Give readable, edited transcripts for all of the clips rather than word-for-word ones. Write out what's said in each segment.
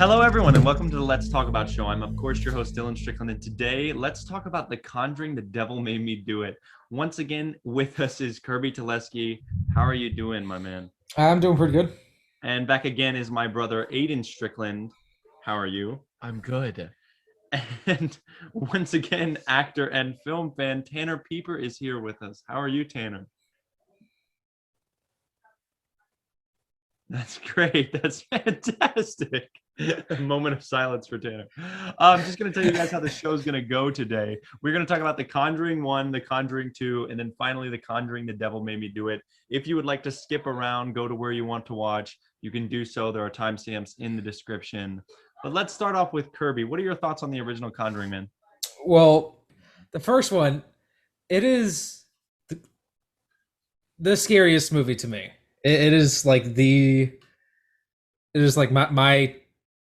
Hello, everyone, and welcome to the Let's Talk About show. I'm, of course, your host, Dylan Strickland, and today, let's talk about The Conjuring, The Devil Made Me Do It. Once again, with us is Kirby Teleski. How are you doing, my man? I'm doing pretty good. And back again is my brother, Aiden Strickland. How are you? I'm good. And once again, actor and film fan Tanner Pieper is here with us. How are you, Tanner? That's great. That's fantastic. A moment of silence for Tanner. I'm just going to tell you guys how the show's going to go today. We're going to talk about The Conjuring 1, The Conjuring 2, and then finally The Conjuring, The Devil Made Me Do It. If you would like to skip around, go to where you want to watch, you can do so. There are timestamps in the description. But let's start off with Kirby. What are your thoughts on the original Conjuring, man? Well, the first one, it is the scariest movie to me. It is like my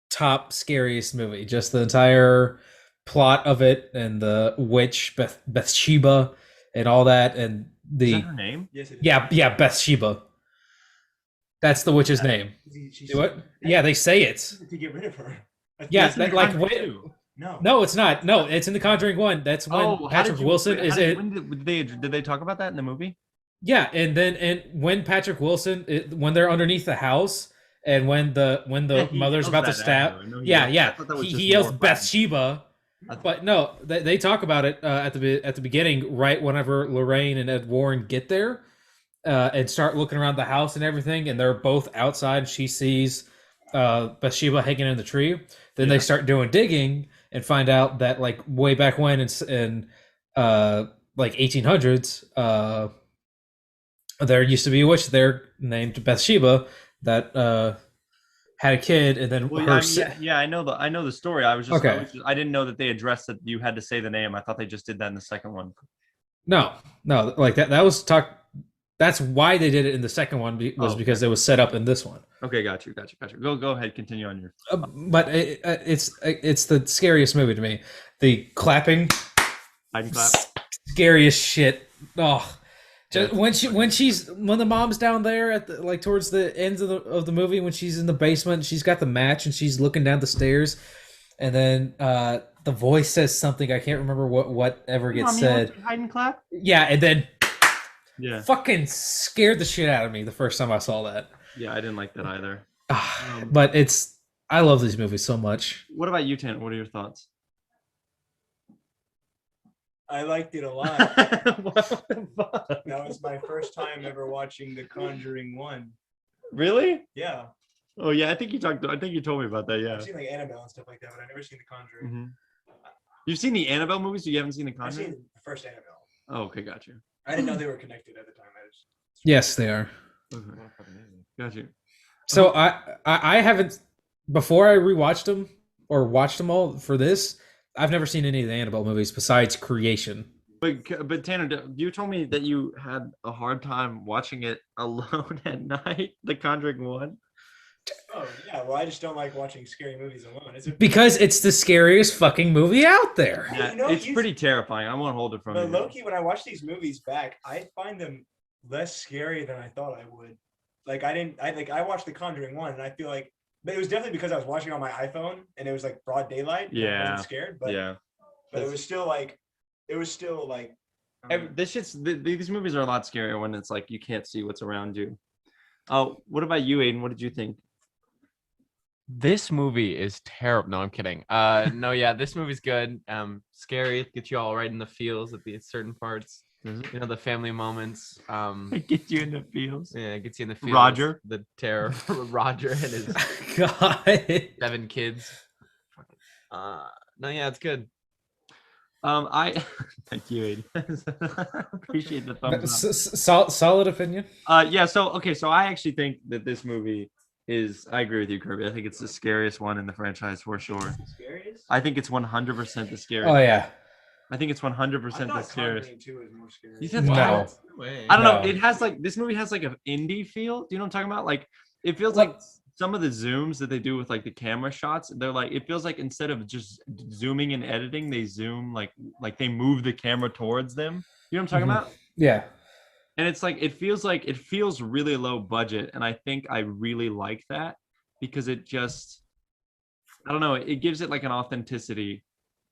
top scariest movie. Just the entire plot of it and the witch Bathsheba and all that and Is that her name? Yes, it is. yeah Bathsheba. That's the witch's name. What? Yeah, they say it. To get rid of her. Yeah, It's in The like Conjuring wait, 2. no, it's not. No, it's in The Conjuring 1. That's when Oh, Patrick Wilson is it. When did they talk about that in the movie? Yeah, and when Patrick Wilson, when they're underneath the house, and when the Yeah, he mother's yells about to that at stab, her. I know he yeah, yells. I yeah, thought that was he just yells more Bathsheba, but no, they talk about it at the beginning, right whenever Lorraine and Ed Warren get there, and start looking around the house and everything, and they're both outside. She sees Bathsheba hanging in the tree. Then they start doing digging and find out that like way back when in like 1800s. There used to be a witch there named Bathsheba that had a kid, and then Well, I know the story. I didn't know that they addressed that you had to say the name. I thought they just did that in the second one. no, like that was talk. That's why they did it in the second one because it was set up in this one. Okay, got you. Go ahead, continue on your. But it's the scariest movie to me. The clapping, Hide and clap. scariest shit. Oh. Yeah, When the mom's down there at like towards the ends of the movie, when she's in the basement, she's got the match and she's looking down the stairs, and then the voice says something I can't remember whatever gets said. Hide and clap. Yeah, and then fucking scared the shit out of me the first time I saw that. Yeah, I didn't like that either. But I love these movies so much. What about you, Tanner? What are your thoughts? I liked it a lot. What the fuck? That was my first time ever watching The Conjuring 1. Really? Yeah. Oh yeah, I think you told me about that. Yeah. I've seen like Annabelle and stuff like that, but I've never seen The Conjuring. Mm-hmm. You've seen the Annabelle movies, so you haven't seen the I've Conjuring? seen the first Annabelle. Oh, okay, got you. I didn't know they were connected at the time. Yes, they are. Okay. Got you. So I haven't, before I rewatched them or watched them all for this, I've never seen any of the Annabelle movies besides Creation. But Tanner, you told me that you had a hard time watching it alone at night, The Conjuring 1. Oh yeah, well I just don't like watching scary movies alone. Because it's the scariest fucking movie out there. Yeah, it's pretty terrifying. I won't hold it from you. But low-key, when I watch these movies back, I find them less scary than I thought I would. Like I watched The Conjuring 1 and I feel like, but it was definitely because I was watching on my iPhone and it was like broad daylight. Yeah. I wasn't scared, but but it was still like these movies are a lot scarier when it's like you can't see what's around you. What about you, Aiden? What did you think? This movie is terrible. No, I'm kidding. No, yeah, this movie's good. Scary, gets you all right in the feels at the certain parts. You know, the family moments. It gets you in the feels. Yeah, it gets you in the feels. Roger. The terror. Roger and his God. 7 kids. No, yeah, it's good. I thank you, Aiden. Appreciate the thumbs up. Solid opinion. Yeah. So I actually think that this movie is. I agree with you, Kirby. I think it's the scariest one in the franchise for sure. scariest? I think it's 100% the scariest. Oh yeah. I think it's 100% the scariest. Conjuring 2 is more scary. You said No. I don't know. No. It has like this movie has like an indie feel. Do you know what I'm talking about? Like it feels like some of the zooms that they do with like the camera shots. They're like it feels like instead of just zooming and editing, they zoom like they move the camera towards them. You know what I'm talking about? Yeah. And it's like it feels really low budget, and I think I really like that because it just I don't know. It gives it like an authenticity.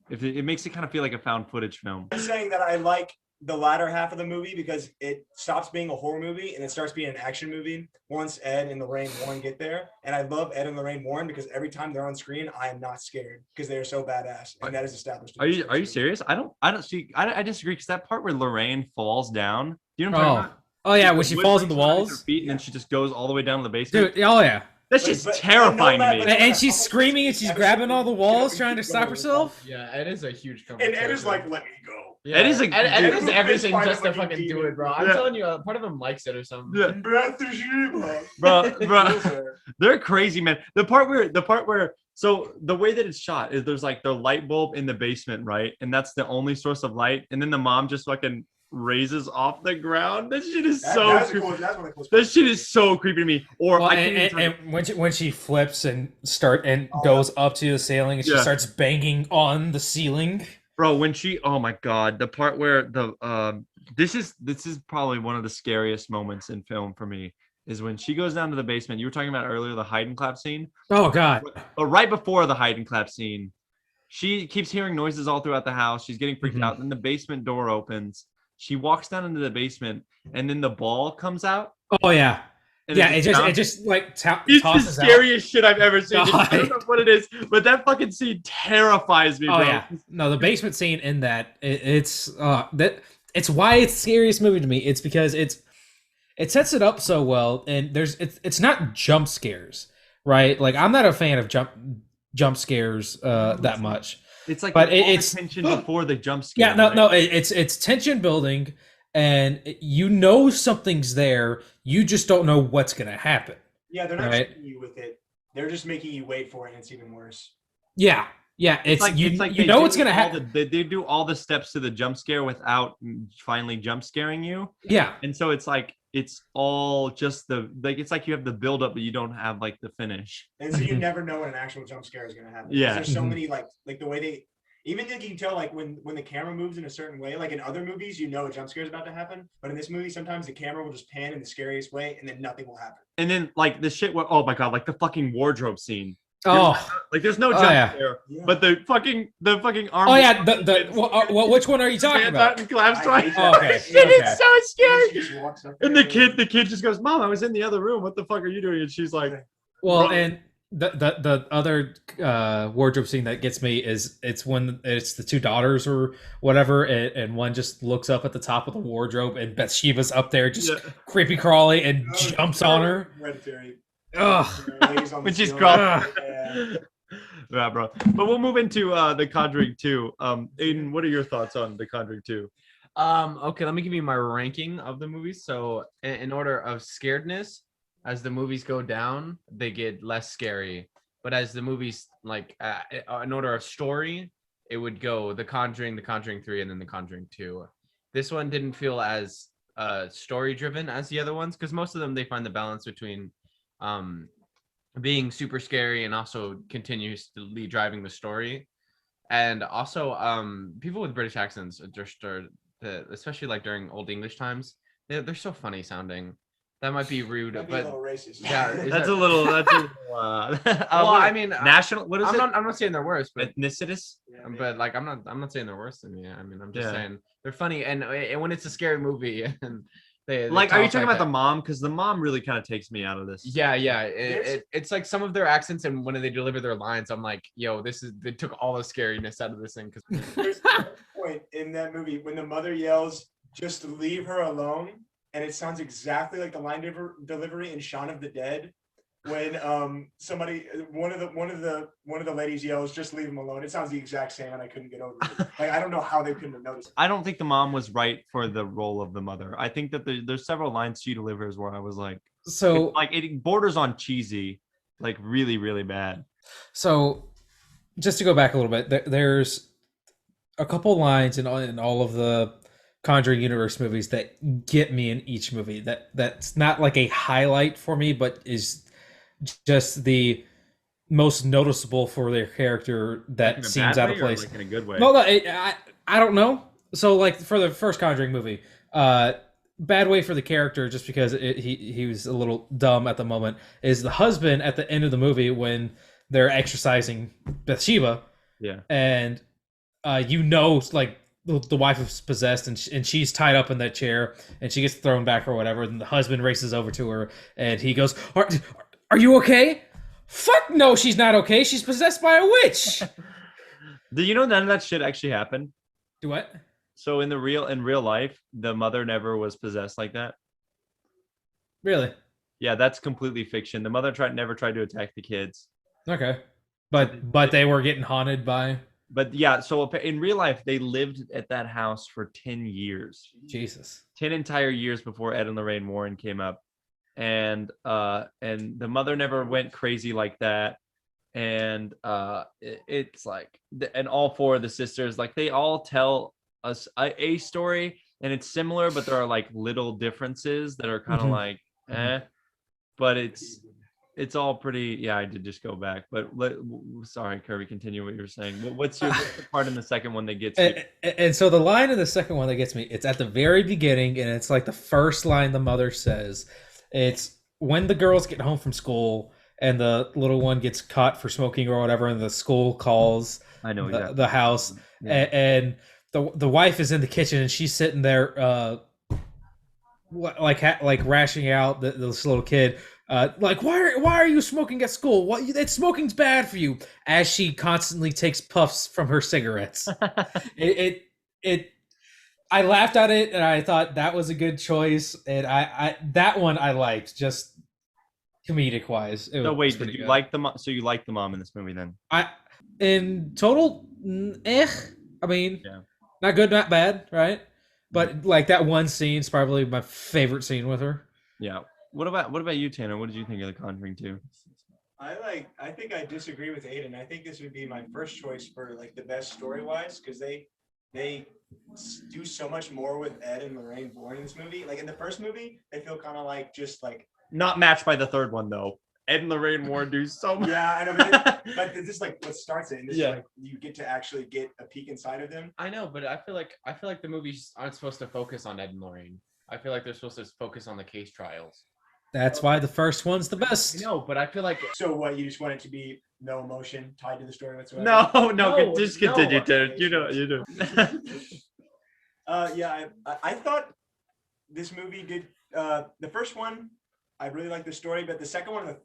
If it makes it kind of feel like a found footage film. I'm saying that I like the latter half of the movie because it stops being a horror movie and it starts being an action movie once Ed and Lorraine Warren get there. And I love Ed and Lorraine Warren because every time they're on screen, I am not scared because they are so badass, and that is established. Are you serious? I don't see. I disagree because that part where Lorraine falls down. Do you know what I'm talking about? Oh yeah, when she Wood falls in the breaks underneath her walls. feet and then she just goes all the way down to the basement. Dude, oh yeah. That's just terrifying to me. And she's screaming and she's grabbing all the walls trying to stop herself. Yeah, Ed is a huge. And Ed is like, "Let me go." Yeah. Ed is Ed is dude, everything it's just to fine, fucking do it, bro. I'm Yeah. telling you, part of him likes it or something. Yeah. Bro, they're crazy, man. The part where so the way that it's shot is there's like the light bulb in the basement, right? And that's the only source of light. And then the mom just fucking raises off the ground. That shit is that shit is so creepy to me. Or Well, I can't and when she flips and goes up to the ceiling and she starts banging on the ceiling. Bro, when oh my god, the part where this is probably one of the scariest moments in film for me is when she goes down to the basement. You were talking about earlier the hide and clap scene. Oh god. But right before the hide and clap scene, she keeps hearing noises all throughout the house. She's getting freaked out. Then the basement door opens. She walks down into the basement, and then the ball comes out. Oh yeah. And Yeah, it just like it's tosses the scariest shit I've ever seen. God. I don't know what it is, but that fucking scene terrifies me, bro. Oh yeah. No, the basement scene in that it's why it's the scariest movie to me. It's because it sets it up so well, and it's not jump scares, right? Like I'm not a fan of jump scares that much. It's like but it's tension before the jump scare. Yeah, no, right? no, it's tension building, and you know something's there. You just don't know what's gonna happen. Yeah, they're not right? tricking you with it. They're just making you wait for it, and it's even worse. Yeah, it's like you know what's gonna happen. They do all the steps to the jump scare without finally jump scaring you. Yeah, and so it's like it's all just it's like you have the build up, but you don't have like the finish. And so you never know when an actual jump scare is gonna happen. Yeah, there's so many like the way they. Even like you can tell like when the camera moves in a certain way, like in other movies, you know a jump scare is about to happen. But in this movie, sometimes the camera will just pan in the scariest way and then nothing will happen. And then like the shit, oh my god, like the fucking wardrobe scene. Oh, like there's no jump scare, but the fucking arm. Oh yeah, which one are you talking about? And claps twice. Oh, okay. Shit is so scary. And the kid just goes, "Mom, I was in the other room. What the fuck are you doing?" And she's like, "Well," bro. And the other wardrobe scene that gets me is it's when it's the two daughters or whatever, and one just looks up at the top of the wardrobe and Bathsheba's up there just creepy crawly and jumps on her. Hereditary. Ugh. When she's crawling. Yeah, bro. But we'll move into The Conjuring 2. Aiden, what are your thoughts on The Conjuring 2? Okay, let me give you my ranking of the movies. So in order of scaredness, as the movies go down, they get less scary. But as the movies, like in order of story, it would go The Conjuring, The Conjuring 3, and then The Conjuring 2. This one didn't feel as story driven as the other ones, because most of them, they find the balance between being super scary and also continuously driving the story. And also people with British accents, especially like during Old English times, they're so funny sounding. That might be rude, but a little racist. Yeah, that's a little. Well, I mean, national. What is I'm it? I'm not saying they're worse, but Ethnicitous. but like I'm not saying they're worse than me. I mean, I'm just saying they're funny, and when it's a scary movie, and they like, are you talking about the mom? Because the mom really kind of takes me out of this. Yeah. It's like some of their accents, and when they deliver their lines, I'm like, yo, they took all the scariness out of this thing. Because there's a point in that movie when the mother yells, "Just leave her alone." And it sounds exactly like the line delivery in Shaun of the Dead, when one of the ladies yells, "Just leave him alone." It sounds the exact same, and I couldn't get over it. Like I don't know how they couldn't have noticed. I don't think the mom was right for the role of the mother. I think that there's several lines she delivers where I was like, so like it borders on cheesy, like really, really bad. So just to go back a little bit, there's a couple lines in all of the Conjuring universe movies that get me in each movie. That's not like a highlight for me, but is just the most noticeable for their character that seems out of place. Like in a good way. No, I don't know. So like for the first Conjuring movie, bad way for the character just because he was a little dumb at the moment, is the husband at the end of the movie when they're exercising Bathsheba, Yeah. and like the wife is possessed, and she's tied up in that chair, and she gets thrown back or whatever, and the husband races over to her, and he goes, are you okay? Fuck no, she's not okay. She's possessed by a witch. Do you know none of that shit actually happened? Do what? So in real life, the mother never was possessed like that. Really? Yeah, that's completely fiction. The mother never tried to attack the kids. Okay. So But they were getting haunted by But yeah, so in real life, they lived at that house for 10 years, Jesus. 10 entire years before Ed and Lorraine Warren came up. And the mother never went crazy like that. And it's like, and all four of the sisters, like they all tell us a story, and it's similar, but there are like little differences that are kind of like, but it's all pretty. Yeah, I did just go back, but sorry, Kirby, continue what you were saying. What's the part in the second one that gets you? And so the line in the second one that gets me, it's at the very beginning, and it's like the first line the mother says. It's when the girls get home from school and the little one gets caught for smoking or whatever, and the school calls I know exactly. the house, Yeah. and the wife is in the kitchen, and she's sitting there like rashing out this little kid, like why are you smoking at school? What smoking's bad for you. As she constantly takes puffs from her cigarettes, it I laughed at it, and I thought that was a good choice, and I that one I liked, just comedic wise. So wait, did you like the mom? So you like the mom in this movie then? In total, I mean, yeah. Not good, not bad, right? But like that one scene is probably my favorite scene with her. Yeah. What about you, Tanner? What did you think of The Conjuring 2? I think I disagree with Aiden. I think this would be my first choice for like the best story wise, because they do so much more with Ed and Lorraine Warren in this movie. Like in the first movie, they feel kind of like just like not matched by the third one though. Ed and Lorraine Warren do so much. Yeah, I know, but this is like what starts it, and this is like you get to actually get a peek inside of them. I know, but I feel like the movies aren't supposed to focus on Ed and Lorraine. I feel like they're supposed to focus on the case trials. That's why the first one's the best. No, but I feel like so. What, you just want it to be no emotion tied to the story whatsoever? No, just continue, Tanner. You do. Yeah, I thought this movie did. The first one, I really liked the story, but the second one,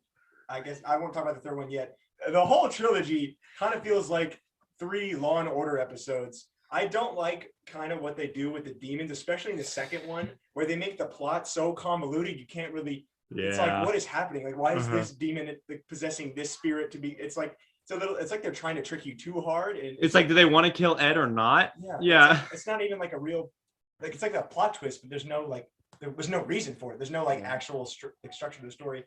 I guess I won't talk about the third one yet. The whole trilogy kind of feels like 3 Law and Order episodes. I don't like kind of what they do with the demons, especially in the second one, where they make the plot so convoluted you can't really. Yeah. It's like, what is happening? Like, why is this demon possessing this spirit to be? It's like it's like they're trying to trick you too hard. And it's like, do they want to kill Ed or not? Yeah. It's not even like a real, like it's like a plot twist, but there was no reason for it. There's no like actual structure to the story.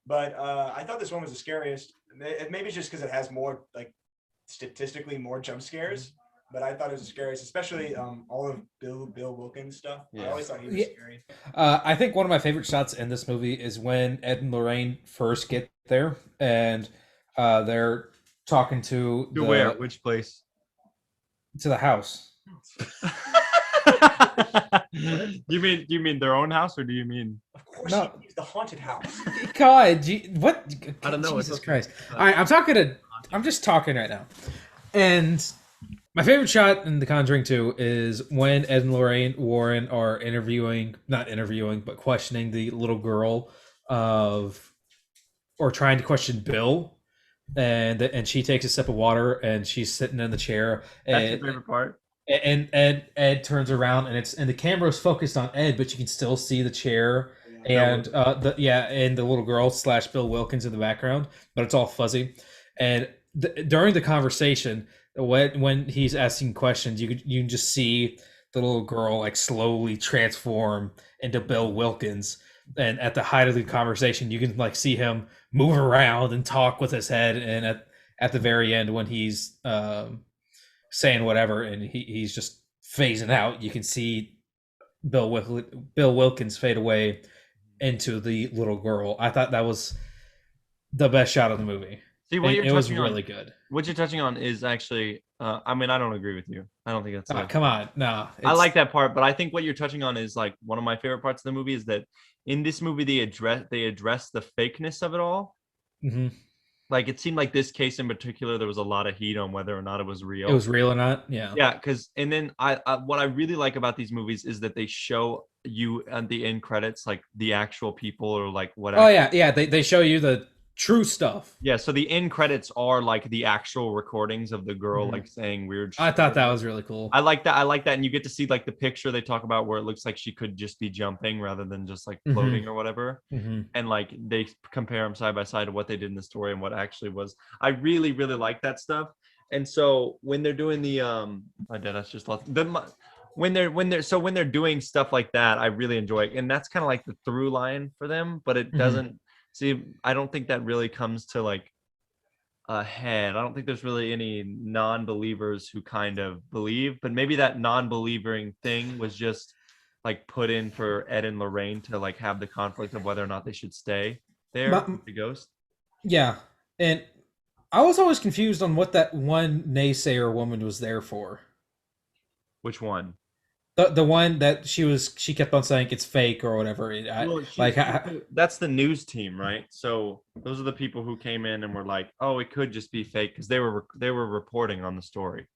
But I thought this one was the scariest. Maybe it's just because it has more, like, statistically more jump scares. But I thought it was the scariest, especially all of Bill Wilkins stuff. Yeah. I always thought he was scary. I think one of my favorite shots in this movie is when Ed and Lorraine first get there, and they're talking to where? Which place? To the house. You mean their own house, or do you mean? Of course, no. The haunted house. God, what? I don't know. Jesus Christ! All right, I'm just talking right now, and my favorite shot in The Conjuring 2 is when Ed and Lorraine Warren are questioning the little girl or trying to question Bill, and she takes a sip of water and she's sitting in the chair. That's your favorite part. And Ed turns around and the camera's focused on Ed, but you can still see the chair and and the little girl / Bill Wilkins in the background, but it's all fuzzy. And during the conversation, when he's asking questions, you can just see the little girl like slowly transform into Bill Wilkins. And at the height of the conversation, you can like see him move around and talk with his head. And at the very end, when he's saying whatever and he's just phasing out, you can see Bill Wilkins fade away into the little girl. I thought that was the best shot of the movie. See, it was really good. What you're touching on is actually, I mean, I don't agree with you. I don't think that's. Come on, no. I like that part, but I think what you're touching on is like one of my favorite parts of the movie is that in this movie they address the fakeness of it all. Mm-hmm. like it seemed like this case in particular, there was a lot of heat on whether or not it was real. It was real or not? Yeah. Yeah, because and then I what I really like about these movies is that they show you at the end credits like the actual people or like whatever. Oh yeah. They show you the true stuff. Yeah, so the end credits are like the actual recordings of the girl Mhm. like saying weird shit. I thought that was really cool. I like that. I like that. And you get to see like the picture they talk about where it looks like she could just be jumping rather than just like floating or whatever. Mm-hmm. And like they compare them side by side to what they did in the story and what actually was. I really, really like that stuff. And so when they're doing the my dad, that's just lost when they're doing stuff like that, I really enjoy it. And that's kind of like the through line for them, but it doesn't see, I don't think that really comes to like ahead. I don't think there's really any non-believers who kind of believe, but maybe that non-believing thing was just like put in for Ed and Lorraine to like have the conflict of whether or not they should stay there with the ghost. Yeah. And I was always confused on what that one naysayer woman was there for. Which one? The one that she kept on saying it's fake or whatever. That's the news team, right? So those are the people who came in and were like, "Oh, it could just be fake," because they were reporting on the story.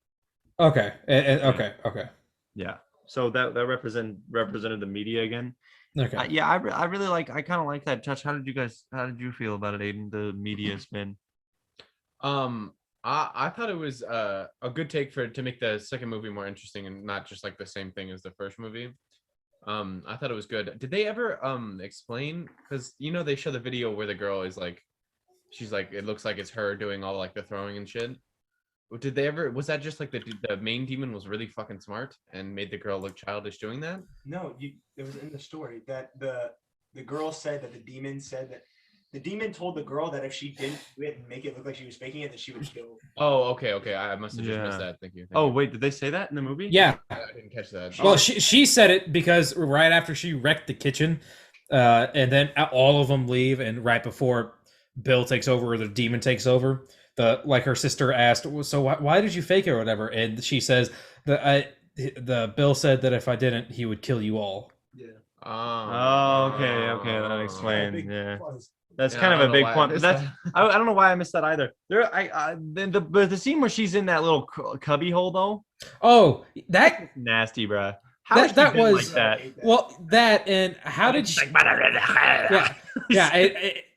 Okay. Okay. Yeah. So that represented the media again. Okay. I really like. I kind of like that touch. How did you feel about it, Aiden? The media spin. I thought it was a good take to make the second movie more interesting and not just like the same thing as the first movie. I thought it was good. Did they ever explain, because they show the video where the girl is like, she's like, it looks like it's her doing all like the throwing and shit. Did they ever, was that just like the main demon was really fucking smart and made the girl look childish doing that? No, it was in the story that the girl said that the demon said that the demon told the girl that if she didn't do it and make it look like she was faking it, that she would kill. Oh, okay. I must have just missed that. Thank you. Oh, wait, did they say that in the movie? Yeah. I didn't catch that. Well, she said it because right after she wrecked the kitchen, and then all of them leave, and right before Bill takes over or the demon takes over, her sister asked, "So why did you fake it or whatever?" And she says the Bill said that if I didn't, he would kill you all. Yeah. Oh, okay, that explains. Yeah. That's kind of a big point. But that's I don't know why I missed that either. The scene where she's in that little cubby hole though. Oh, that nasty, bro. That was like that. Well, that and how did she?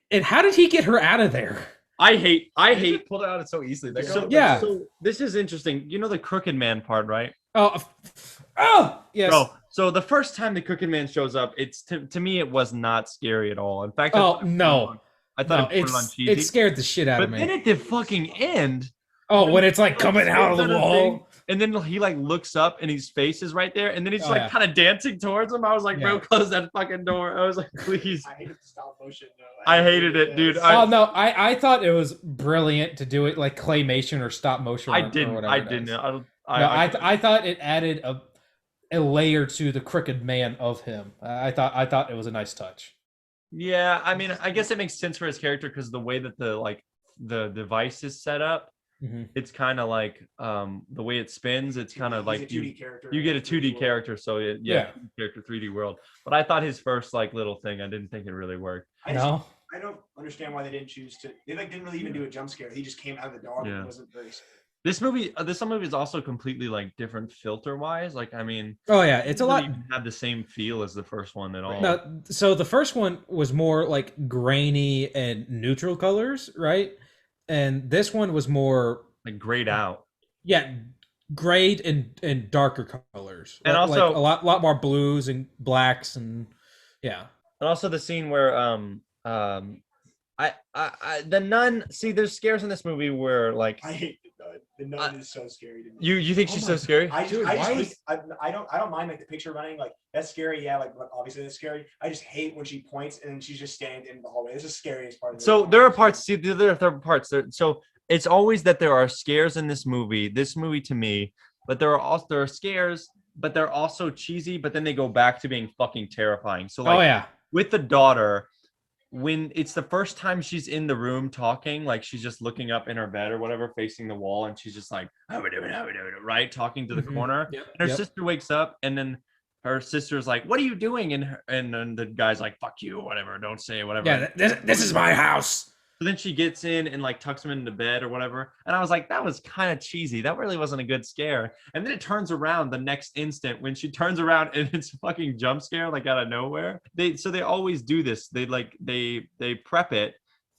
And how did he get her out of there? I hate pulled it out so easily. So this is interesting. You know the Crooked Man part, right? Oh, yes. Bro, so the first time the Crooked Man shows up, it's to me it was not scary at all. In fact, I thought it was on cheesy. It scared the shit out of me. But then at the fucking end, when it's like coming out of the wall, and then he like looks up and his face is right there, and then he's kind of dancing towards him. I was like, bro, close that fucking door. I was like, please. I hated the stop motion though. I hated it, dude. I thought it was brilliant to do it like claymation or stop motion. I didn't. I thought it added a layer to the Crooked Man of him. I thought it was a nice touch. Yeah, I mean, I guess it makes sense for his character because the way that the device is set up, it's kind of like the way it spins. It's kind of like you get a 2D character, so character 3D world. But I thought his first like little thing, I didn't think it really worked. I don't understand why they didn't choose to. They didn't really even do a jump scare. He just came out of the dog and wasn't very. This movie is also completely like different filter wise. Like, I mean, it's a lot. Even have the same feel as the first one at all. No, so the first one was more like grainy and neutral colors, right? And this one was more like grayed out. Yeah, grayed and darker colors, and also like a lot more blues and blacks and and also the scene where the nun. See, there's scares in this movie where like I hate the nun. The nun is so scary to me. You think she's so scary? I don't mind like the picture running, like that's scary. Yeah, like obviously that's scary. I just hate when she points and then she's just standing in the hallway. It's the scariest part of the movie. There are parts. See, there are parts. So it's always that there are scares in this movie. This movie to me, but there are scares, but they're also cheesy. But then they go back to being fucking terrifying. So like, with the daughter. When it's the first time she's in the room talking, like she's just looking up in her bed or whatever, facing the wall, and she's just like, right, talking to the corner. And her sister wakes up, and then her sister's like, "What are you doing?" And then the guy's like, "Fuck you," or whatever. Don't say it, whatever. Yeah, this is my house. So then she gets in and like tucks him into bed or whatever. And I was like, that was kind of cheesy. That really wasn't a good scare. And then it turns around the next instant when she turns around and it's a fucking jump scare like out of nowhere. They always do this. They prep it.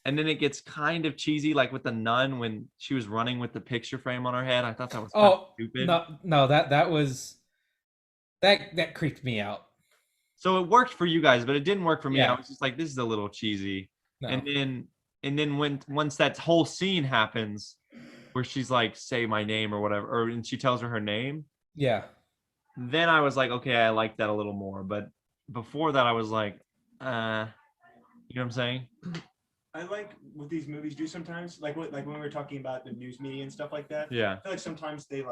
And then it gets kind of cheesy, like with the nun when she was running with the picture frame on her head. I thought that was kind of stupid. No, that creeped me out. So it worked for you guys, but it didn't work for me. Yeah. I was just like, this is a little cheesy. No. And then once that whole scene happens where she's like, say my name or whatever, and she tells her name, Yeah. then I was like, okay, I like that a little more. But before that, I was like, you know what I'm saying? I like what these movies do sometimes, like when we were talking about the news media and stuff like that. Yeah. I feel like sometimes they're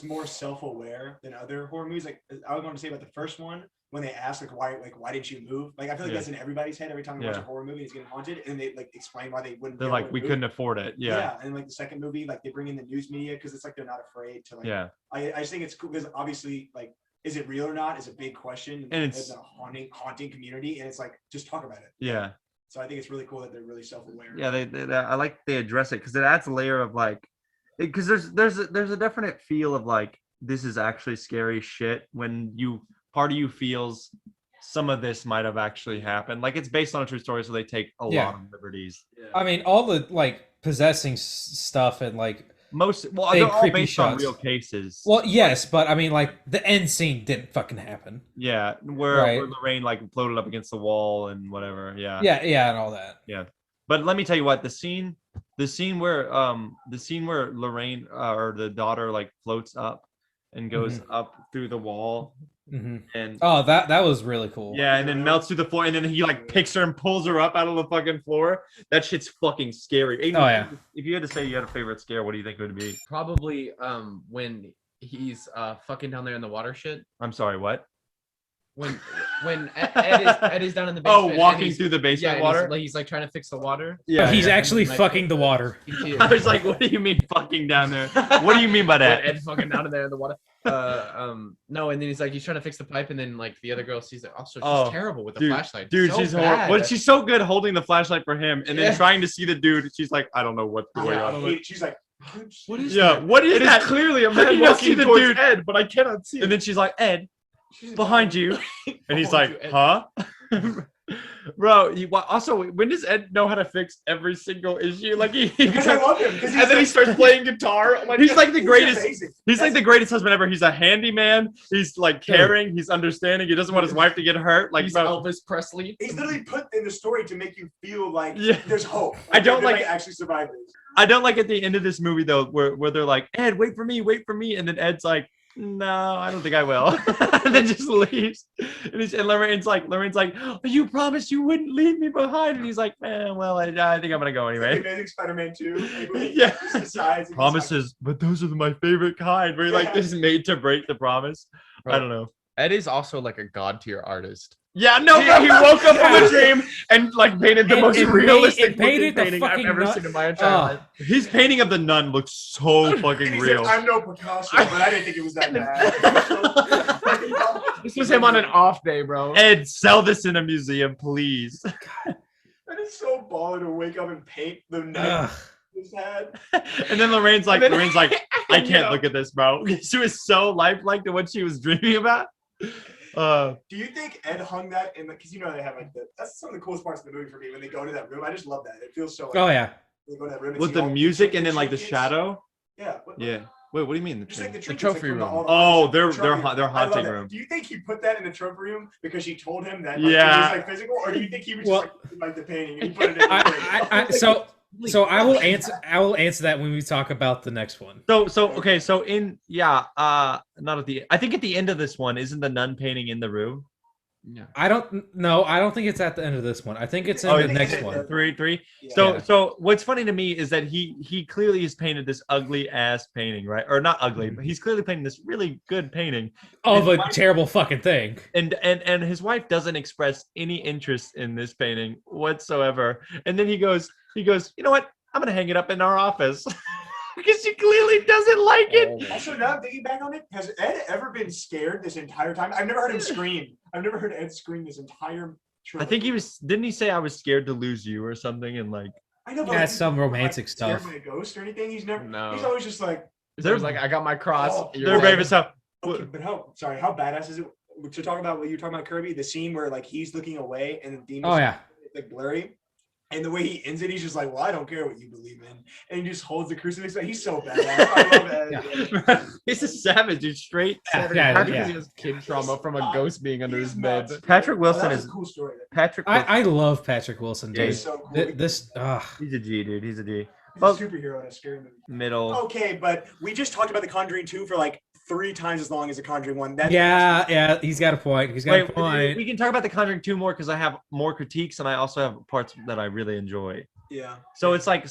more self-aware than other horror movies. Like I was going to say about the first one when they ask why didn't you move? Like I feel like that's in everybody's head every time they watch a horror movie and it's getting haunted, and they like explain why they wouldn't. They're like, we couldn't afford it. Yeah. And like the second movie, like they bring in the news media because it's like they're not afraid to like. Yeah. I just think it's cool because obviously like, is it real or not is a big question, and it's a haunting community, and it's like just talk about it. Yeah. So I think it's really cool that they're really self-aware. Yeah, I like they address it because it adds a layer of like, because there's a definite feel of like this is actually scary shit when part of you feels some of this might have actually happened. Like it's based on a true story, so they take a lot of liberties. Yeah. I mean, all the like possessing stuff and like they're all based on real cases. Well, yes, but I mean, like the end scene didn't fucking happen. Yeah, where Lorraine like floated up against the wall and whatever. Yeah, and all that. Yeah, but let me tell you what the scene where Lorraine or the daughter like floats up and goes up through the wall. And that was really cool. Yeah, and then melts through the floor, and then he like picks her and pulls her up out of the fucking floor. That shit's fucking scary. Aiden, if you had to say you had a favorite scare, what do you think it would be? Probably when he's fucking down there in the water shit. I'm sorry, what? When Ed is down in the basement. Oh, walking through the basement water? He's like trying to fix the water. Yeah, but he's actually fucking the water. I was like, what do you mean fucking down there? What do you mean by that? Ed fucking down there in the water. No, and then he's trying to fix the pipe, and then like the other girl sees it. Also, she's terrible with the flashlight. Dude, so she's horrible. Well, she's so good holding the flashlight for him, and then trying to see the dude. She's like, I don't know what's going on. She's like, what is that? What is that? It is clearly a man walking towards Ed, but I cannot see. And then she's like, Ed, behind you, and he's like, huh? Bro, also, when does Ed know how to fix every single issue? Like because I love him. And then he starts playing guitar. Like, he's like the greatest. He's like the greatest husband ever. He's a handyman. He's like caring. He's understanding. He doesn't want his wife to get hurt. Like he's Elvis Presley. He's literally put in the story to make you feel like there's hope. I don't like actually survive this. I don't like at the end of this movie though, where they're like, Ed, wait for me, and then Ed's like, no, I don't think I will. And then just leaves. And Lorraine's like, oh, you promised you wouldn't leave me behind. And he's like, well, I think I'm gonna go anyway. Amazing Spider-Man 2. Yeah. Promises, but those are my favorite kind. Where like this is made to break the promise. I don't know. Ed is also like a god tier artist. Yeah, no, bro, he woke up from a dream and like painted the most realistic painting I've ever seen in my entire life. His painting of the nun looks so fucking real. Said, I'm no Picasso, but I didn't think it was that bad. This was him on an off day, bro. Ed, sell this in a museum, please. That is so baller to wake up and paint the nun. His head. And then Lorraine's like, I can't look at this, bro. She was so lifelike to what she was dreaming about. Do you think Ed hung that in because they have like that's some of the coolest parts of the movie for me when they go to that room. I just love that. It feels so. Like, they go to that room with the music and then like the shadow. Yeah. Yeah. Wait, what do you mean? The trophy room. Oh, their haunting room. Do you think he put that in the trophy room because she told him that? It was like physical, or do you think he was just like the painting and he put it in? So I will answer that when we talk about the next one. So I think at the end of this one, isn't the nun painting in the room? Yeah. I don't think it's at the end of this one. I think it's in the next one. Three. Yeah. So what's funny to me is that he clearly has painted this ugly ass painting, right? Or not ugly, but he's clearly painting this really good painting of a terrible fucking thing. And his wife doesn't express any interest in this painting whatsoever. And then he goes, you know what? I'm gonna hang it up in our office. Because she clearly doesn't like it. Also, now thinking back on it, has Ed ever been scared this entire time? I've never heard him scream. I've never heard Ed scream this entire I think he was. Didn't he say I was scared to lose you or something? And like, I know, but Yeah, like, it's some he's never, romantic scared stuff. by a ghost or anything. He's never. No. He's always just like. There's like, I got my cross. Oh, you're they're dead. brave as hell. Okay, but how badass is it to talk about what you're talking about, Kirby? The scene where like he's looking away and the demon. Oh yeah. Like blurry. And the way he ends it, he's just like, "Well, I don't care what you believe in," and he just holds the crucifix. He's so badass. I love that. Yeah. He's a savage, dude. Straight. savage. Yeah, Probably yeah. because he has kid trauma from a ghost being under his bed. Patrick Wilson that was is a cool story. Patrick. Wilson, I love Patrick Wilson, Yeah, dude. He's so cool. This he's a G, dude. He's a G. He's Well, a superhero in a scary movie. middle. Okay, but we just talked about The Conjuring 2 for like 3 times as long as The Conjuring 1. yeah, he's got a point. He's got Wait, a point. we can talk about The Conjuring 2 more because I have more critiques and I also have parts that I really enjoy. Yeah. So it's like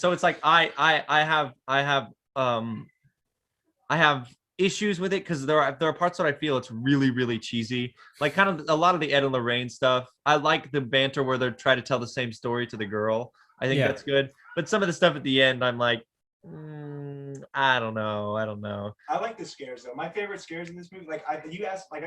I have issues with it because there are parts that I feel it's really cheesy. Like kind of a lot of the Ed and Lorraine stuff. I like the banter where they're trying to tell the same story to the girl. I think Yeah. that's good. But some of the stuff at the end, I'm like, I don't know. I like the scares though. My favorite scares in this movie, like I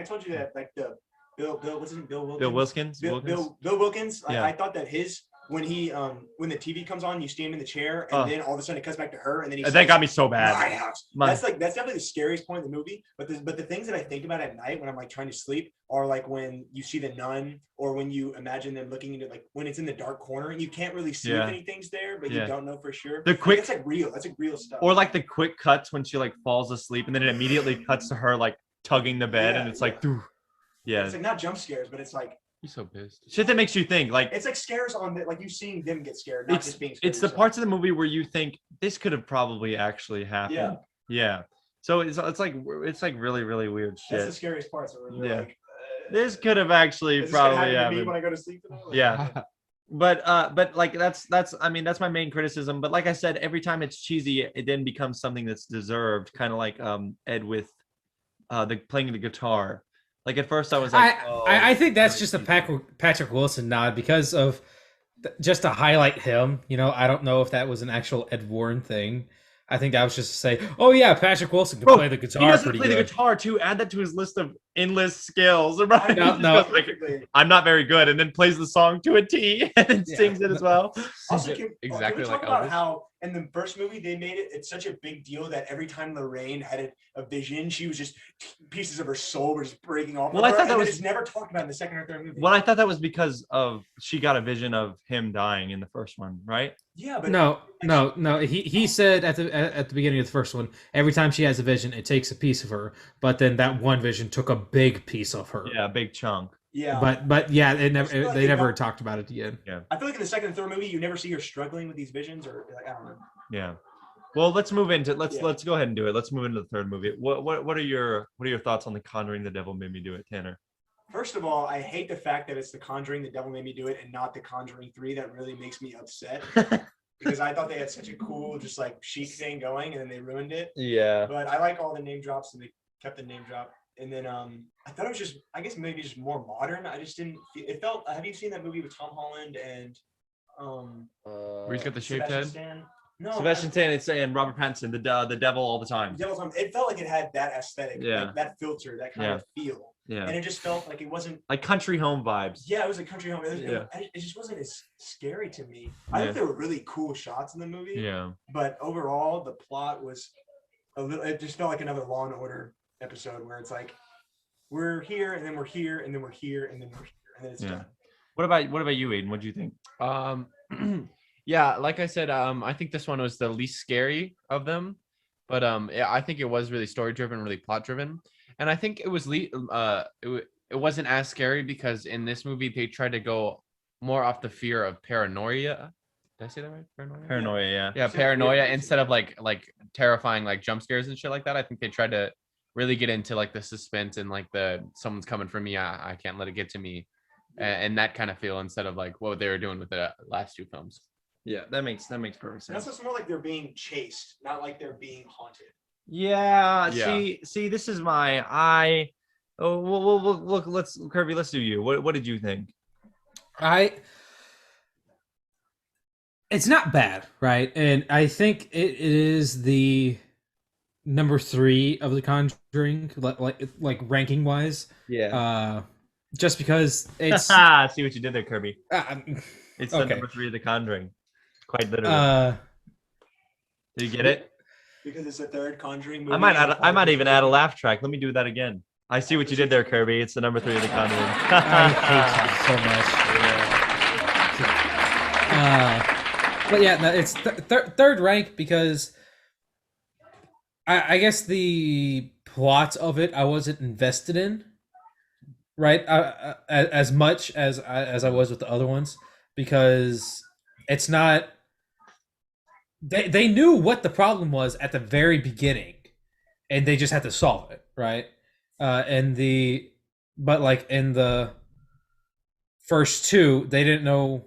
told you that like the Bill what's his name? Bill Wilkins. Bill Wilkins. Bill Wilkins. Yeah. I thought that his when the TV comes on, you stand in the chair, and then all of a sudden it cuts back to her, and then That got me so my bad. house. My- That's definitely the scariest point in the movie. But the things that I think about at night when I'm like trying to sleep are like when you see the nun, or when you imagine them looking into like when it's in the dark corner and you can't really see if anything's there, but you don't know for sure. The quick- that's like real. That's like real stuff. Or like the quick cuts when she like falls asleep and then it immediately cuts to her like tugging the bed and it's like, yeah. It's like not jump scares, but it's like He's so pissed. Shit that makes you think. Like it's like scares on the like you seeing them get scared, not just being scared. it's the yourself. parts of the movie where you think this could have probably actually happened. Yeah. So it's like really weird shit. That's the scariest part. So when you're like, this could have actually is this gonna probably happen to me happened. when I go to sleep tonight? Like, Yeah. But like that's I mean that's my main criticism. But like I said, every time it's cheesy, it then becomes something that's deserved. Kind of like Ed with the playing the guitar. Like at first I was like, I think that's just a Patrick Wilson nod because of just to highlight him. You know, I don't know if that was an actual Ed Warren thing. I think that was just to say, oh yeah, Patrick Wilson can play the guitar he doesn't pretty play good. the guitar too. Add that to his list of endless skills. Right? No, He just no. goes like, I'm not very good, and then plays the song to a T and then sings it as well. Also, Exactly can we like talk about Elvis. how in the first movie they made it's such a big deal that every time Lorraine had a vision, she was just pieces of her soul were just breaking off. Well, of I her, thought and that then was- it's never talked about in the second or third movie. Well, I thought that was because of she got a vision of him dying in the first one, right? Yeah, but No. He said at the beginning of the first one, every time she has a vision, it takes a piece of her. But then that one vision took a big piece of her. Yeah, big chunk. yeah, But yeah, it I never feel like they they never got- talked about it again. I feel like in the second and third movie, you never see her struggling with these visions, or like I don't know. Yeah. Well, let's move into Yeah. let's go ahead and do it. Let's move into the third movie. What are your thoughts on The Conjuring? The Devil Made Me Do It, Tanner? First of all, I hate the fact that it's The Conjuring, The Devil Made Me Do It, and not The Conjuring 3. That really makes me upset because I thought they had such a cool, just like chic thing going, and then they ruined it. Yeah. But I like all the name drops, and they kept the name drop. And then I thought it was just, I guess maybe just more modern. I just didn't. It felt. Have you seen that movie with Tom Holland and Where he's got the shaved Sebastian head. Stan? No, Sebastian Stan is saying Robert Pattinson, the devil all the time. Devil's Arm. It felt like it had that aesthetic, Yeah. like that filter, that kind of feel, Yeah. and it just felt like it wasn't. Like country home vibes. Yeah, it was a country home. Yeah. It just wasn't as scary to me. I think Yeah. there were really cool shots in the movie, Yeah. but overall the plot was a little. It just felt like another Law and Order episode where it's like we're here and then we're here and then we're here and then we're here and then it's Yeah. done. What about you, Aiden? What do you think? Yeah, like I said, I think this one was the least scary of them, but yeah, I think it was really story driven, really plot driven, and I think it was it wasn't as scary because in this movie they tried to go more off the fear of paranoia. Did I say that right? Paranoia, yeah. Yeah, So paranoia weird. instead of like terrifying like jump scares and shit like that. I think they tried to really get into like the suspense and like the someone's coming for me, I can't let it get to me, and that kind of feel instead of like what they were doing with the last two films. Yeah, that makes perfect And sense. that's more like they're being chased, not like they're being haunted. Yeah. Yeah. See, this is my look. Let's Kirby. Let's do you. What did you think? It's not bad, right? And I think it is the number 3 of the Conjuring, like ranking wise. Yeah. just because it's I see what you did there, Kirby. uh, It's the Okay. number 3 of The Conjuring. Quite literally. Did you get it? Because it's the third Conjuring movie. I might even add a laugh track. Let me do that again. I see what you did there, Kirby. It's the number 3 of The Conjuring. I hate you so much. But yeah, no, it's third rank because I guess the plot of it I wasn't invested in, right? As much as I was with the other ones, because it's not. They knew what the problem was at the very beginning, and they just had to solve it, right? But like in the first two, they didn't know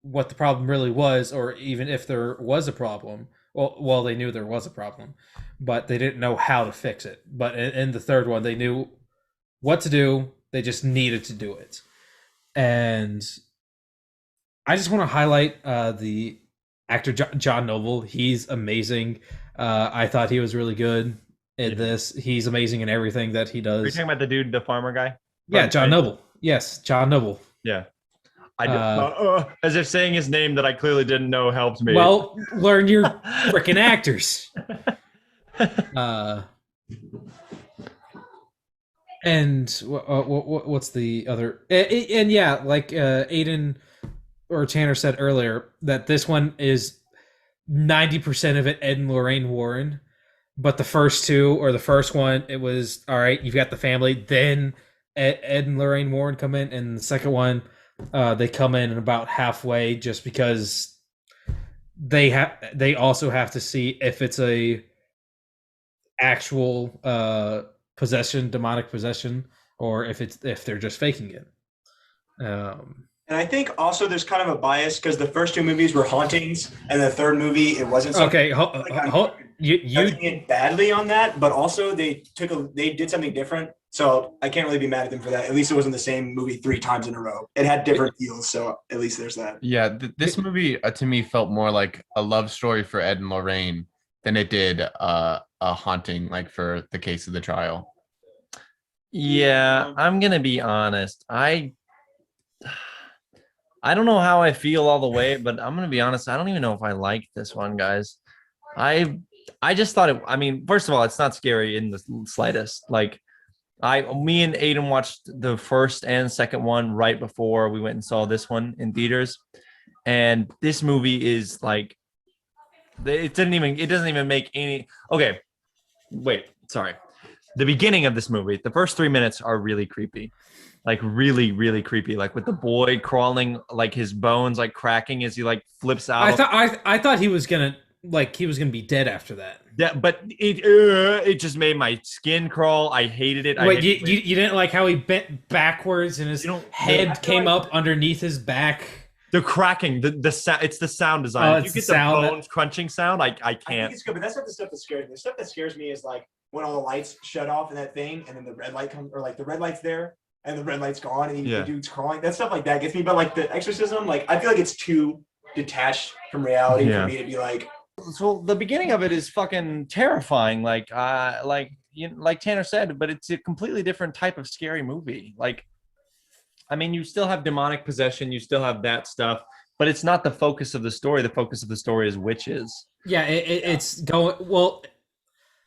what the problem really was, or even if there was a problem. Well, they knew there was a problem, but they didn't know how to fix it. But in the third one, they knew what to do. They just needed to do it. And I just want to highlight the actor John Noble. He's amazing. I thought he was really good in this. He's amazing in everything that he does. Are you talking about the dude, the farmer guy? Yeah, John Noble. Yes, John Noble. Yeah. As if saying his name that I clearly didn't know helped me. Well, learn your freaking actors. And what's the other? And yeah, like Aiden or Tanner said earlier, that this one is 90% of it Ed and Lorraine Warren, but the first two or the first one, it was all right. You've got the family, then Ed and Lorraine Warren come in, and the second one, they come in about halfway, just because they also have to see if it's a actual demonic possession, or if they're just faking it. And I think also there's kind of a bias because the first two movies were hauntings, and the third movie it wasn't. Okay, you it badly on that, but also they did something different. So I can't really be mad at them for that. At least it wasn't the same movie 3 times in a row. It had different feels, so at least there's that. Yeah, this movie to me felt more like a love story for Ed and Lorraine than it did a haunting, like for the case of the trial. Yeah, I'm gonna be honest. I don't know how I feel all the way, but I'm gonna be honest. I don't even know if I like this one, guys. I just thought it. I mean, first of all, it's not scary in the slightest. Like, me and Aiden watched the first and second one right before we went and saw this one in theaters, and this movie is like, it doesn't even make any. Okay, wait, sorry. The beginning of this movie, the first 3 minutes are really creepy. Like really, really creepy. Like with the boy crawling, like his bones like cracking as he like flips out. I thought he was gonna be dead after that. Yeah, but it just made my skin crawl. I hated it. Wait, you didn't like how he bent backwards and his head came up underneath his back? The cracking, the sound. It's the sound design. If you get the bones crunching sound, I can't. I think it's good, but that's not the stuff that scares me. The stuff that scares me is like when all the lights shut off in that thing, and then the red light comes, or like the red light's there, and the red light's gone, and the dude's crawling. That stuff like that gets me. But like the exorcism, like I feel like it's too detached from reality for me to be like. So the beginning of it is fucking terrifying. Like Tanner said, but it's a completely different type of scary movie. Like, I mean, you still have demonic possession, you still have that stuff, but it's not the focus of the story. The focus of the story is witches. Yeah, it's going well.